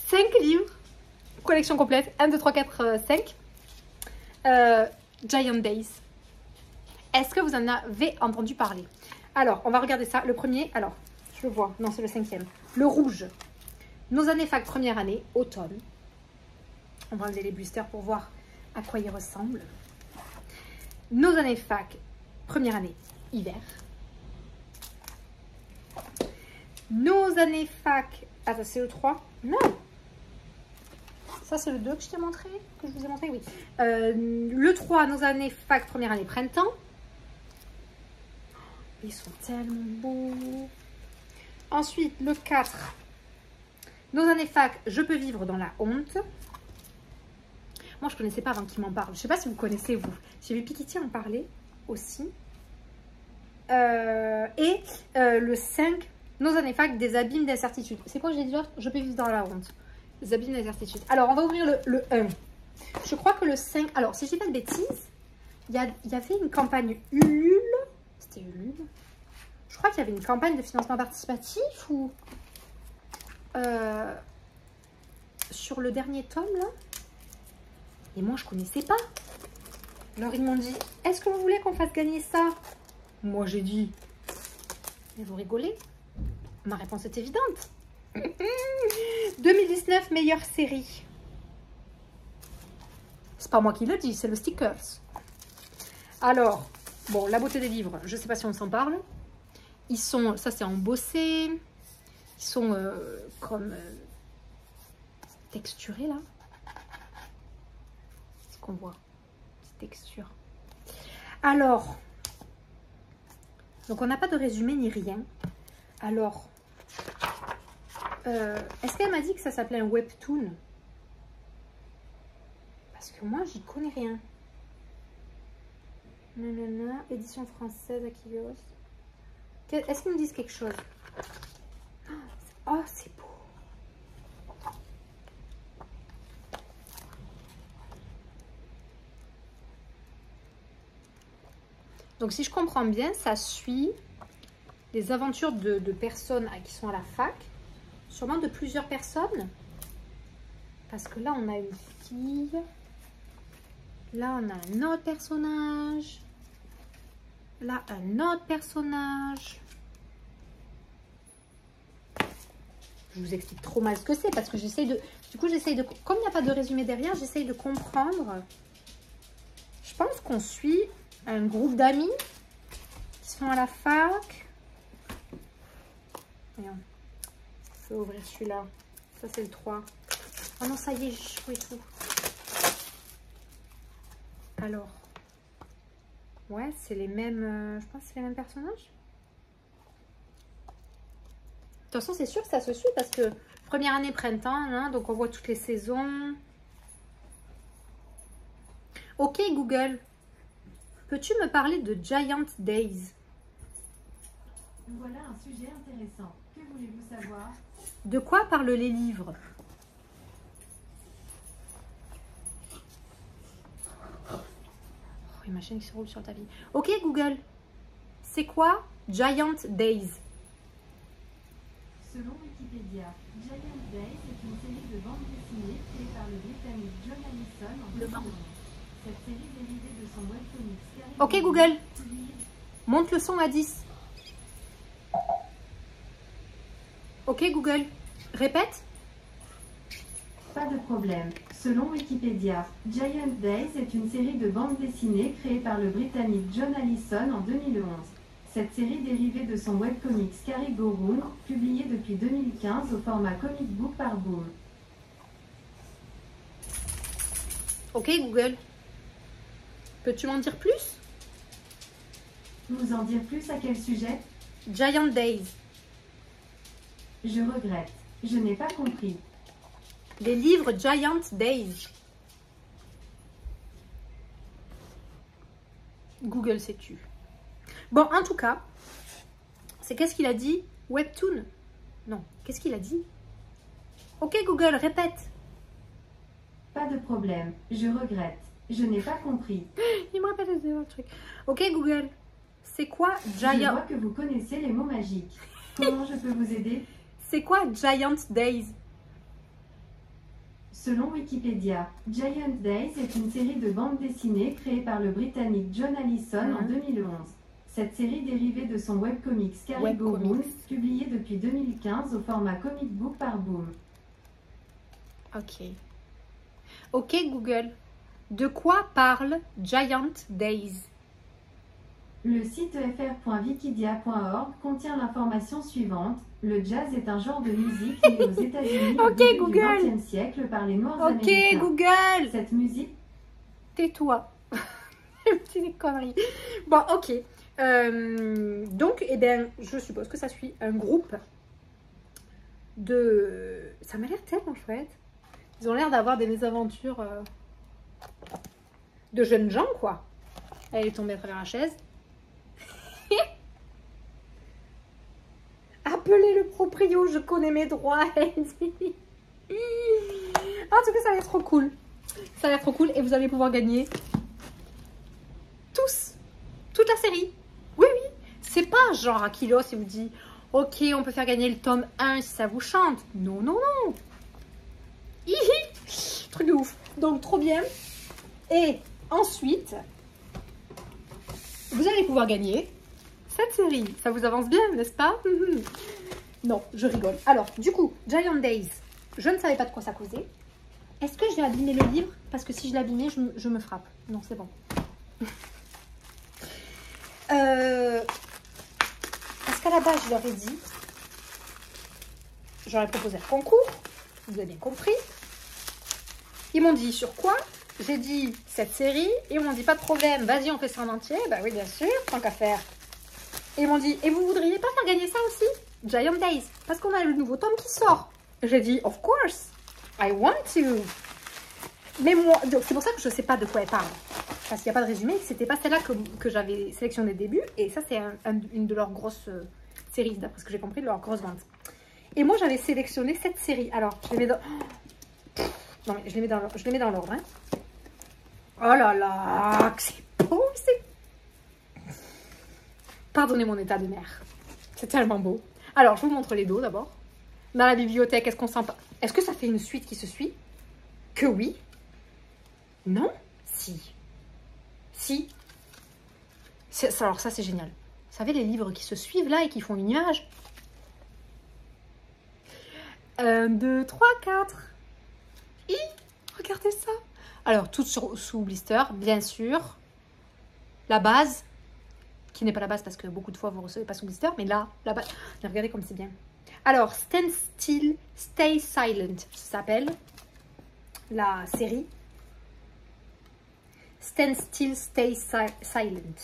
Speaker 1: 5 livres. Collection complète. 1, 2, 3, 4, 5. Giant Days. Est-ce que vous en avez entendu parler? Alors, on va regarder ça. Le premier, alors, je le vois. Non, c'est le 5e. Le rouge. Nos années fac, première année, automne. On va enlever les blisters pour voir à quoi ils ressemblent. Nos années fac, première année, hiver. Nos années fac... Ah, ça c'est le 3. Non. Ça c'est le 2 que je t'ai montré. Que je vous ai montré, oui. Le 3, nos années fac, première année, printemps. Ils sont tellement beaux. Ensuite, le 4. Nos années fac, je peux vivre dans la honte. Moi, je ne connaissais pas avant qu'il m'en parle. Je ne sais pas si vous connaissez, vous. J'ai vu Piketty en parler aussi. Le 5, nos années fac, des abîmes d'incertitude. C'est quoi j'ai dit là? Je peux vivre dans la honte. Des abîmes d'incertitude. Alors, on va ouvrir le 1. Je crois que le 5... Alors, si je dis pas de bêtises, il y avait une campagne Ulule. C'était Ulule. Je crois qu'il y avait une campagne de financement participatif ou... sur le dernier tome, là. Et moi, je connaissais pas. Alors, ils m'ont dit, est-ce que vous voulez qu'on fasse gagner ça? Moi, j'ai dit, mais vous rigolez? Ma réponse est évidente. 2019, meilleure série. C'est pas moi qui le dis, c'est le stickers. Alors, bon, la beauté des livres, je sais pas si on s'en parle. Ils sont, ça c'est embossé. Ils sont comme texturés là. C'est ce qu'on voit. Petite texture. Alors, donc on n'a pas de résumé ni rien. Alors, est-ce qu'elle m'a dit que ça s'appelait un webtoon? Parce que moi, j'y connais rien. Nanana, édition française, Achilleos. Est-ce qu'ils me disent quelque chose? Oh, c'est beau. Donc, si je comprends bien, ça suit les aventures de personnes qui sont à la fac. Sûrement de plusieurs personnes. Parce que là, on a une fille. Là, on a un autre personnage. Là, un autre personnage. Je vous explique trop mal ce que c'est parce que j'essaye de... Du coup, j'essaye de... Comme il n'y a pas de résumé derrière, j'essaye de comprendre. Je pense qu'on suit un groupe d'amis qui sont à la fac. Voyons. Je vais ouvrir celui-là. Ça, c'est le 3. Oh non, ça y est, j'ai échoué tout. Alors. Ouais, c'est les mêmes... je pense que c'est les mêmes personnages. De toute façon, c'est sûr que ça se suit parce que première année printemps, hein, donc on voit toutes les saisons. Ok Google, peux-tu me parler de Giant Days?
Speaker 2: Voilà un sujet intéressant. Que voulez-vous savoir?
Speaker 1: De quoi parlent les livres? Oh, une machine qui se roule sur le tapis. Ok Google, c'est quoi Giant Days?
Speaker 2: Selon Wikipédia, Giant Days est une série de bandes dessinées créée par le Britannique John Allison en 2011. Cette série dérivée de son webcomic Scary
Speaker 1: Ok
Speaker 2: Movie,
Speaker 1: Google,
Speaker 2: publié
Speaker 1: monte le son à 10. Ok Google, répète.
Speaker 2: Pas de problème. Selon Wikipédia, Giant Days est une série de bandes dessinées créée par le Britannique John Allison en 2011. Cette série dérivée de son webcomic Scary Go Room, publié depuis 2015 au format comic book par Boom.
Speaker 1: Ok Google, peux-tu m'en dire plus?
Speaker 2: Vous en dire plus à quel sujet?
Speaker 1: Giant Days,
Speaker 2: Je regrette. Je n'ai pas compris.
Speaker 1: les livres Giant Days. Google sais-tu? Bon, en tout cas, c'est qu'est-ce qu'il a dit? Webtoon? Non, qu'est-ce qu'il a dit? Ok Google, répète.
Speaker 2: Pas de problème. Je regrette. Je n'ai pas compris.
Speaker 1: Il me rappelle un truc. Ok Google, c'est quoi
Speaker 2: Je
Speaker 1: Giant...
Speaker 2: vois que vous connaissez les mots magiques. Comment je peux vous aider?
Speaker 1: C'est quoi Giant Days?
Speaker 2: Selon Wikipédia, Giant Days est une série de bandes dessinées créée par le Britannique John Allison en 2011. Cette série dérivée de son webcomic Scary Go Room,
Speaker 1: Webcomics.
Speaker 2: publié depuis 2015 au format comic book par Boom.
Speaker 1: Ok. Ok Google, de quoi parle Giant Days?
Speaker 2: Le site fr.wikidia.org contient l'information suivante. Le jazz est un genre de musique né aux États-Unis au
Speaker 1: Ok,
Speaker 2: début
Speaker 1: Google.
Speaker 2: du XXe siècle par les Noirs
Speaker 1: Ok
Speaker 2: américains.
Speaker 1: Google,
Speaker 2: Cette musique
Speaker 1: tais-toi. Petite connerie. Bon, ok. Donc, eh ben, je suppose que ça suit un groupe de... Ça m'a l'air tellement chouette. Ils ont l'air d'avoir des mésaventures de jeunes gens, quoi. Elle est tombée à travers la chaise. Appelez le proprio, je connais mes droits. Elle dit. En tout cas, ça va être trop cool. Ça a l'air trop cool et vous allez pouvoir gagner tous, toute la série. Oui, oui. C'est pas genre Akilos et vous dit ok, on peut faire gagner le tome 1 si ça vous chante. Non, non, non. Hihi. Truc de ouf. Donc, trop bien. Et ensuite, vous allez pouvoir gagner cette série. Ça vous avance bien, n'est-ce pas? Non, je rigole. Alors, du coup, Giant Days, je ne savais pas de quoi ça causait. Est-ce que je vais abîmer le livre? Parce que si je l'abîmais, je me frappe. Non, c'est bon. Parce qu'à la base, je leur ai dit, j'aurais proposé un concours. Vous avez bien compris. Ils m'ont dit sur quoi? J'ai dit cette série. Ils m'ont dit pas de problème, vas-y, on fait ça en entier. Bah oui, bien sûr, tant qu'à faire. Et ils m'ont dit, et vous voudriez pas faire gagner ça aussi? Giant Days, parce qu'on a le nouveau tome qui sort. J'ai dit, of course, I want to. Mais moi, c'est pour ça que je ne sais pas de quoi elle parle. Parce qu'il n'y a pas de résumé. C'était pas celle-là que j'avais sélectionnée au début. Et ça, c'est une de leurs grosses séries, d'après ce que j'ai compris, de leurs grosses ventes. Et moi, j'avais sélectionné cette série. Alors, je les mets dans... Non, mais je les mets dans l'ordre. Hein. Oh là là, c'est beau, c'est... Pardonnez mon état de nerfs. C'est tellement beau. Alors, je vous montre les dos d'abord. Dans la bibliothèque, est-ce qu'on sent pas... Est-ce que ça fait une suite qui se suit? Que oui. Non? Si. Si. Alors ça, c'est génial. Vous savez, les livres qui se suivent là et qui font une image. 1, 2, 3, 4. Regardez ça. Alors, tout sous blister, bien sûr. La base, qui n'est pas la base parce que beaucoup de fois, vous ne recevez pas sous blister. Mais là, la base... Regardez comme c'est bien. Alors, Stand Still, Stay Silent, ça s'appelle la série. Stand Still, Stay Silent.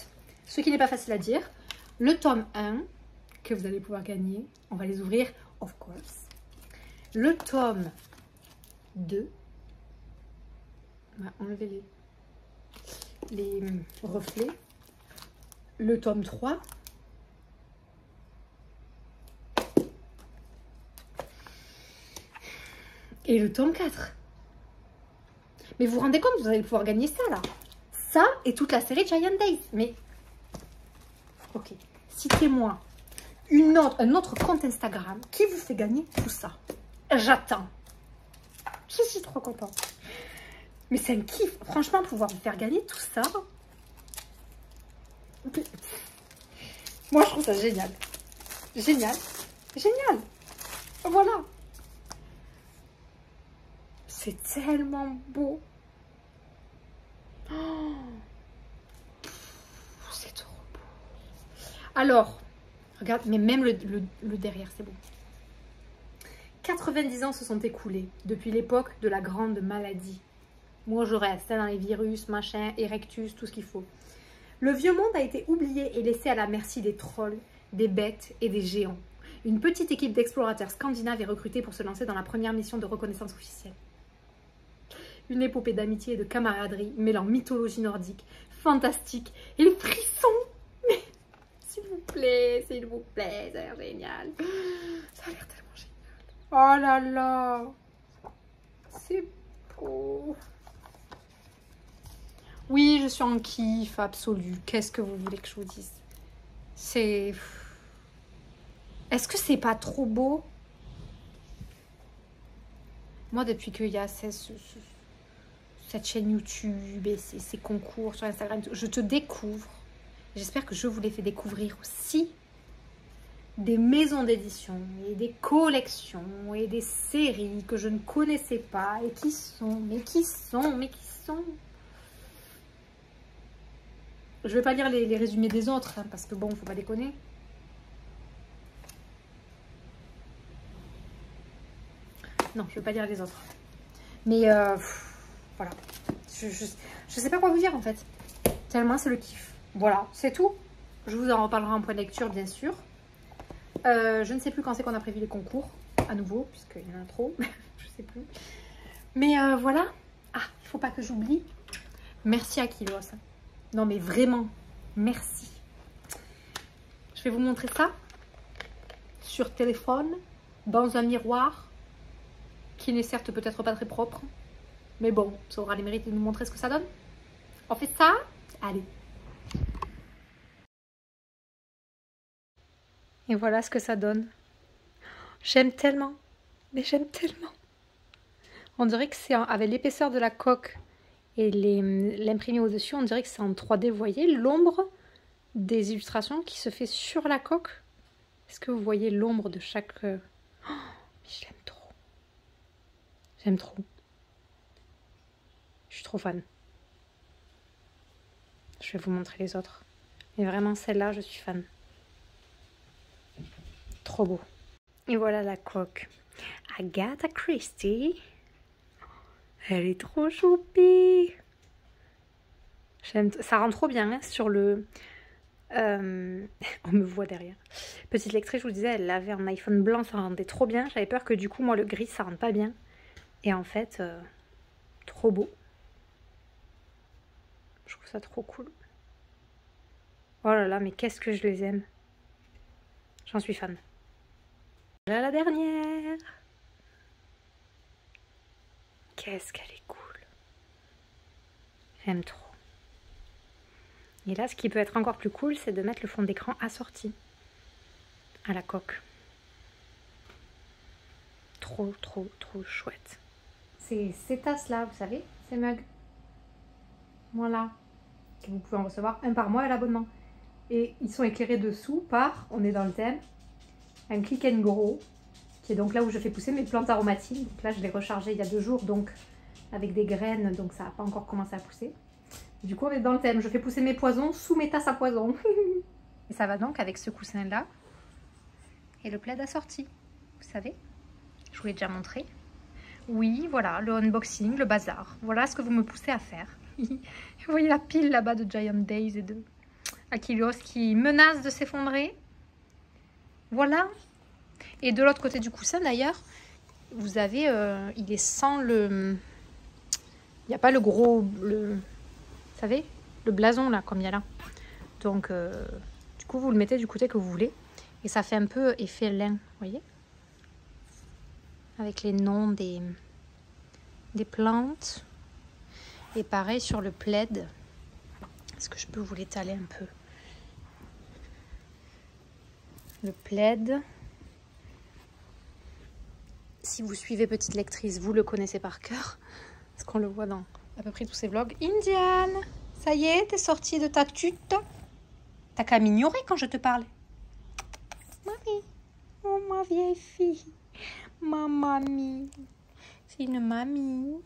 Speaker 1: Ce qui n'est pas facile à dire. Le tome 1, que vous allez pouvoir gagner, on va les ouvrir, of course. Le tome 2, on va enlever les reflets. Le tome 3. Et le tome 4. Mais vous vous rendez compte, vous allez pouvoir gagner ça là. Ça et toute la série Giant Days. Mais, ok, citez-moi un autre compte Instagram qui vous fait gagner tout ça. J'attends. Je suis trop contente. Mais c'est un kiff. Franchement, pouvoir vous faire gagner tout ça. Moi, je trouve ça génial. Génial. Génial. Voilà. C'est tellement beau. Oh, c'est trop beau. Alors, regarde, mais même le derrière, c'est beau. 90 ans se sont écoulés depuis l'époque de la grande maladie. Moi, je reste dans les virus, machin, erectus, tout ce qu'il faut. Le vieux monde a été oublié et laissé à la merci des trolls, des bêtes et des géants. Une petite équipe d'explorateurs scandinaves est recrutée pour se lancer dans la première mission de reconnaissance officielle. Une épopée d'amitié et de camaraderie mêlant mythologie nordique, fantastique et frisson. Mais s'il vous plaît, ça a l'air génial. Ça a l'air tellement génial. Oh là là, c'est beau. Oui, je suis en kiff absolu. Qu'est-ce que vous voulez que je vous dise? C'est... Est-ce que c'est pas trop beau? Moi, depuis qu'il y a cette chaîne YouTube et ces concours sur Instagram, je te découvre. J'espère que je vous les fais découvrir aussi. Des maisons d'édition et des collections et des séries que je ne connaissais pas et qui sont... Je vais pas lire les résumés des autres, hein, parce que bon, faut pas déconner. Non, je vais pas lire les autres. Mais voilà. Je sais pas quoi vous dire en fait. Tellement c'est le kiff. Voilà, c'est tout. Je vous en reparlerai en point de lecture, bien sûr. Je ne sais plus quand c'est qu'on a prévu les concours, à nouveau, puisqu'il y en a trop. Je sais plus. Mais voilà. Ah, il faut pas que j'oublie. Merci à Kilos. Non mais vraiment, merci. Je vais vous montrer ça sur téléphone, dans un miroir, qui n'est certes peut-être pas très propre, mais bon, ça aura les mérites de nous montrer ce que ça donne. On fait ça? Allez. Et voilà ce que ça donne. J'aime tellement, mais j'aime tellement. On dirait que c'est avec l'épaisseur de la coque et l'imprimé au-dessus, on dirait que c'est en 3D. Vous voyez l'ombre des illustrations qui se fait sur la coque? Est-ce que vous voyez l'ombre de chaque... Oh, mais je l'aime trop. J'aime trop. Je suis trop fan. Je vais vous montrer les autres. Mais vraiment, celle-là, je suis fan. Trop beau. Et voilà la coque. Agatha Christie. Elle est trop choupie. Ça rend trop bien hein, sur le... on me voit derrière. Petite lectrice, je vous disais, elle avait un iPhone blanc, ça rendait trop bien. J'avais peur que du coup, moi, le gris, ça rende pas bien. Et en fait, trop beau. Je trouve ça trop cool. Oh là là, mais qu'est-ce que je les aime. J'en suis fan. Voilà la dernière. Qu'est-ce qu'elle est cool. J'aime trop. Et là, ce qui peut être encore plus cool, c'est de mettre le fond d'écran assorti à la coque. Trop, trop, trop chouette. C'est ces tasses-là, vous savez, ces mugs. Voilà. Que vous pouvez en recevoir un par mois à l'abonnement. Et ils sont éclairés dessous par, on est dans le thème, un click and grow, qui est donc là où je fais pousser mes plantes aromatiques. Donc là, je l'ai rechargé il y a 2 jours, donc avec des graines, donc ça n'a pas encore commencé à pousser. Du coup, on est dans le thème. Je fais pousser mes poisons sous mes tasses à poison. Et ça va donc avec ce coussin-là et le plaid assorti. Vous savez, je vous l'ai déjà montré. Oui, voilà, le unboxing, le bazar. Voilà ce que vous me poussez à faire. Vous voyez la pile là-bas de Giant Days et de Achilles qui menace de s'effondrer. Voilà. Et de l'autre côté du coussin, d'ailleurs, vous avez... il est sans le... Il n'y a pas le gros... Vous savez, le blason là, comme il y a là. Donc, du coup, vous le mettez du côté que vous voulez. Et ça fait un peu effet lin, vous voyez? Avec les noms des plantes. Et pareil sur le plaid. Est-ce que je peux vous l'étaler un peu? le plaid. Si vous suivez Petite Lectrice, vous le connaissez par cœur. Parce qu'on le voit dans à peu près tous ses vlogs. Indiane, ça y est, t'es sortie de ta tute. T'as qu'à m'ignorer quand je te parle. Mamie, oh ma vieille fille. Ma mamie. C'est une mamie.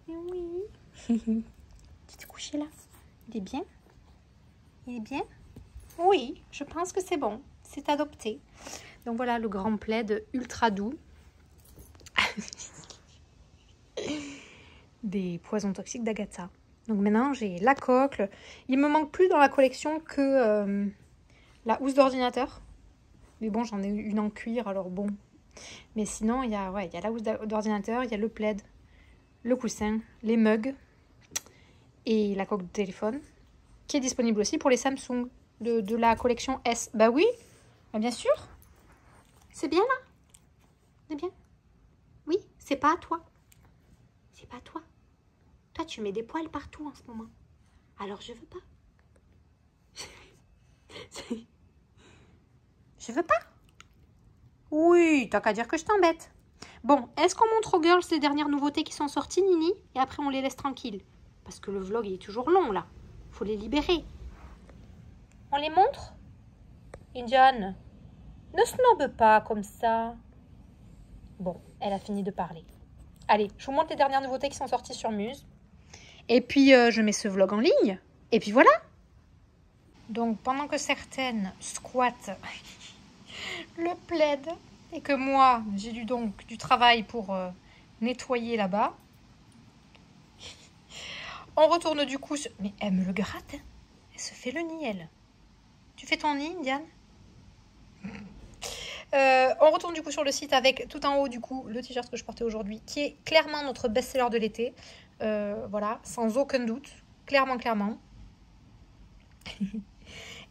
Speaker 1: Oui. Tu t'es couché là? Il est bien? Il est bien? Oui, je pense que c'est bon. C'est adopté. Donc voilà le grand plaid ultra doux. Des poisons toxiques d'Agatha. Donc maintenant j'ai la coque. Il me manque plus dans la collection que la housse d'ordinateur. Mais bon, j'en ai une en cuir, alors bon. Mais sinon, il y a la housse d'ordinateur, il y a le plaid, le coussin, les mugs et la coque de téléphone qui est disponible aussi pour les Samsung de la collection S. Bah oui, bah bien sûr. C'est bien là? C'est bien? Oui, c'est pas à toi. C'est pas à toi. Toi, tu mets des poils partout en ce moment. Alors, je veux pas. Je veux pas. Oui, t'as qu'à dire que je t'embête. Bon, est-ce qu'on montre aux girls les dernières nouveautés qui sont sorties, Nini? Et après, on les laisse tranquilles. Parce que le vlog, il est toujours long, là. Faut les libérer. On les montre? Indiane, ne snobe pas comme ça. Bon, elle a fini de parler. Allez, je vous montre les dernières nouveautés qui sont sorties sur Muse. Et puis, je mets ce vlog en ligne. Et puis voilà. Donc, pendant que certaines squattent le plaid et que moi, j'ai du travail pour nettoyer là-bas, on retourne du coup... Mais elle me le gratte. Hein. Elle se fait le nid, elle. Tu fais ton nid, Indiane? On retourne du coup sur le site avec tout en haut du coup le t-shirt que je portais aujourd'hui qui est clairement notre best-seller de l'été. Voilà, sans aucun doute. Clairement.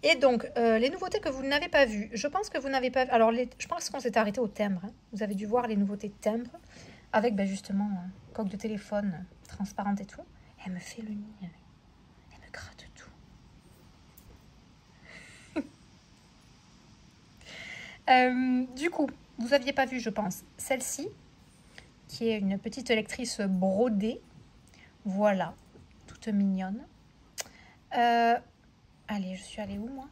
Speaker 1: Et donc, les nouveautés que vous n'avez pas vues. Je pense que vous n'avez pas... Alors, je pense qu'on s'est arrêté au timbre. Hein. Vous avez dû voir les nouveautés de timbre. Avec justement coque de téléphone transparente et tout. Elle me fait le nid. Elle me gratte tout. Du coup, vous n'aviez pas vu, je pense, celle-ci, qui est une petite lectrice brodée. Voilà, toute mignonne. Allez, je suis allée où, moi?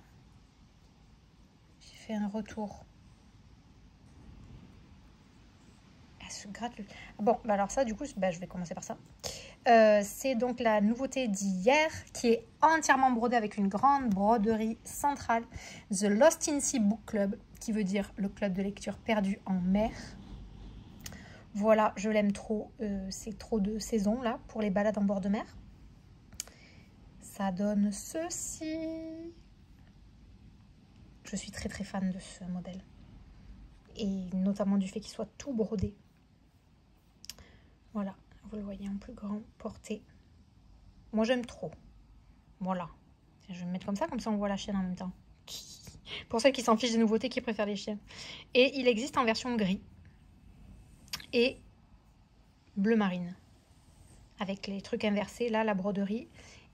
Speaker 1: J'ai fait un retour. Elle se gratte le... Bon, alors ça, du coup, je vais commencer par ça. C'est donc la nouveauté d'hier, qui est entièrement brodée avec une grande broderie centrale. The Lost in Sea Book Club, qui veut dire le club de lecture perdu en mer. Voilà, je l'aime trop. C'est trop de saison, là, pour les balades en bord de mer. Ça donne ceci. Je suis très fan de ce modèle. Et notamment du fait qu'il soit tout brodé. Voilà, vous le voyez en plus grand, porté. Moi, j'aime trop. Voilà. Je vais me mettre comme ça on voit la chienne en même temps. Pour celles qui s'en fichent des nouveautés, qui préfèrent les chiens. Et il existe en version gris. Et bleu marine. Avec les trucs inversés, là, la broderie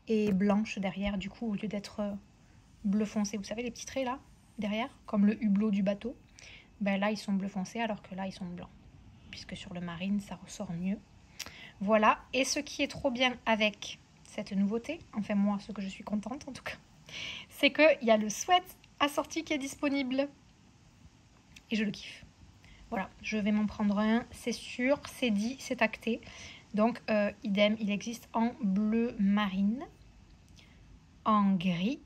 Speaker 1: est blanche derrière, du coup, au lieu d'être bleu foncé. Vous savez, les petits traits, là, derrière, comme le hublot du bateau. Ben là, ils sont bleu foncé, alors que là, ils sont blancs. Puisque sur le marine, ça ressort mieux. Voilà. Et ce qui est trop bien avec cette nouveauté, enfin moi, ce que je suis contente en tout cas, c'est qu'il y a le sweat assorti qui est disponible. Et je le kiffe. Voilà, je vais m'en prendre un, c'est sûr, c'est dit, c'est acté. Donc, idem, il existe en bleu marine, en gris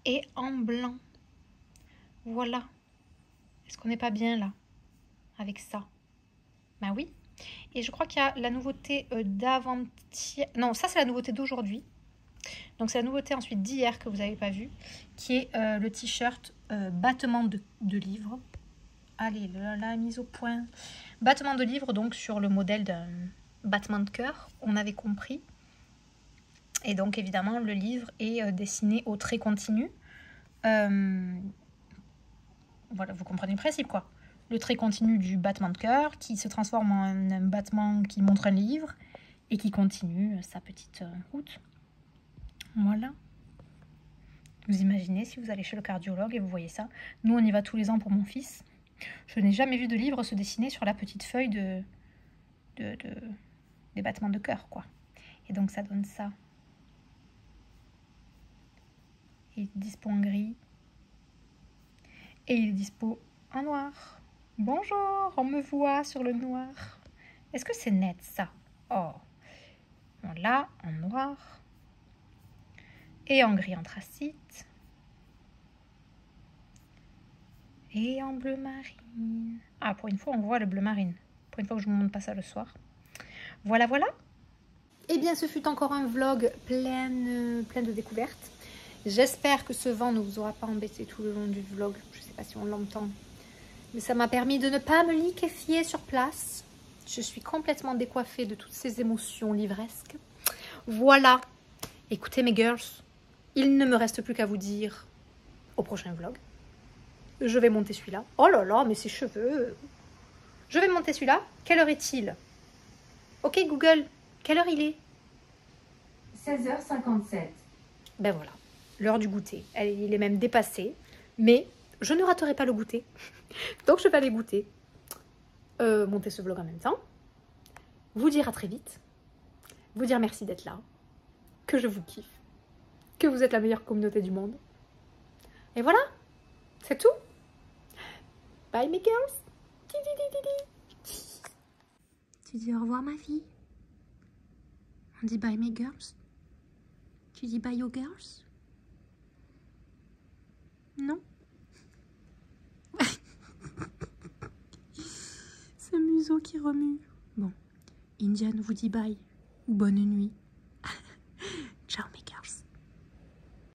Speaker 1: et en blanc. Voilà. Est-ce qu'on n'est pas bien là avec ça? Ben oui. Et je crois qu'il y a la nouveauté d'avant-hier. Non, ça c'est la nouveauté d'aujourd'hui. Donc c'est la nouveauté ensuite d'hier que vous n'avez pas vu, qui est le t-shirt battement de livre. Allez, la mise au point. Battement de livre, donc sur le modèle d'un battement de cœur, on avait compris. Et donc évidemment, le livre est dessiné au trait continu. Voilà, vous comprenez le principe, quoi. Le trait continu du battement de cœur qui se transforme en un battement qui montre un livre et qui continue sa petite route. Voilà. Vous imaginez si vous allez chez le cardiologue et vous voyez ça. Nous, on y va tous les ans pour mon fils. Je n'ai jamais vu de livre se dessiner sur la petite feuille des battements de cœur, quoi. Et donc, ça donne ça. Il est dispo en gris. Et il est dispo en noir. Bonjour, on me voit sur le noir. Est-ce que c'est net, ça? Oh. Bon, là, en noir. Et en gris anthracite. Et en bleu marine. Ah, pour une fois, on voit le bleu marine. Pour une fois que je ne vous montre pas ça le soir. Voilà, voilà. Eh bien, ce fut encore un vlog plein de découvertes. J'espère que ce vent ne vous aura pas embêté tout le long du vlog. Je ne sais pas si on l'entend. Mais ça m'a permis de ne pas me liquéfier sur place. Je suis complètement décoiffée de toutes ces émotions livresques. Voilà. Écoutez mes girls, il ne me reste plus qu'à vous dire au prochain vlog. Je vais monter celui-là. Oh là là, mais ses cheveux. Je vais monter celui-là. Quelle heure est-il? Ok Google, quelle heure il est?
Speaker 2: 16h57.
Speaker 1: Ben voilà, l'heure du goûter. Il est même dépassé. Mais je ne raterai pas le goûter. Donc je vais aller goûter. Monter ce vlog en même temps. Vous dire à très vite. Vous dire merci d'être là. Que je vous kiffe. Que vous êtes la meilleure communauté du monde. Et voilà, c'est tout. Bye mes girls. Tu dis au revoir ma fille. On dit bye mes girls. Tu dis bye aux girls. Non. Ce museau qui remue. Bon, Indian vous dit bye ou bonne nuit.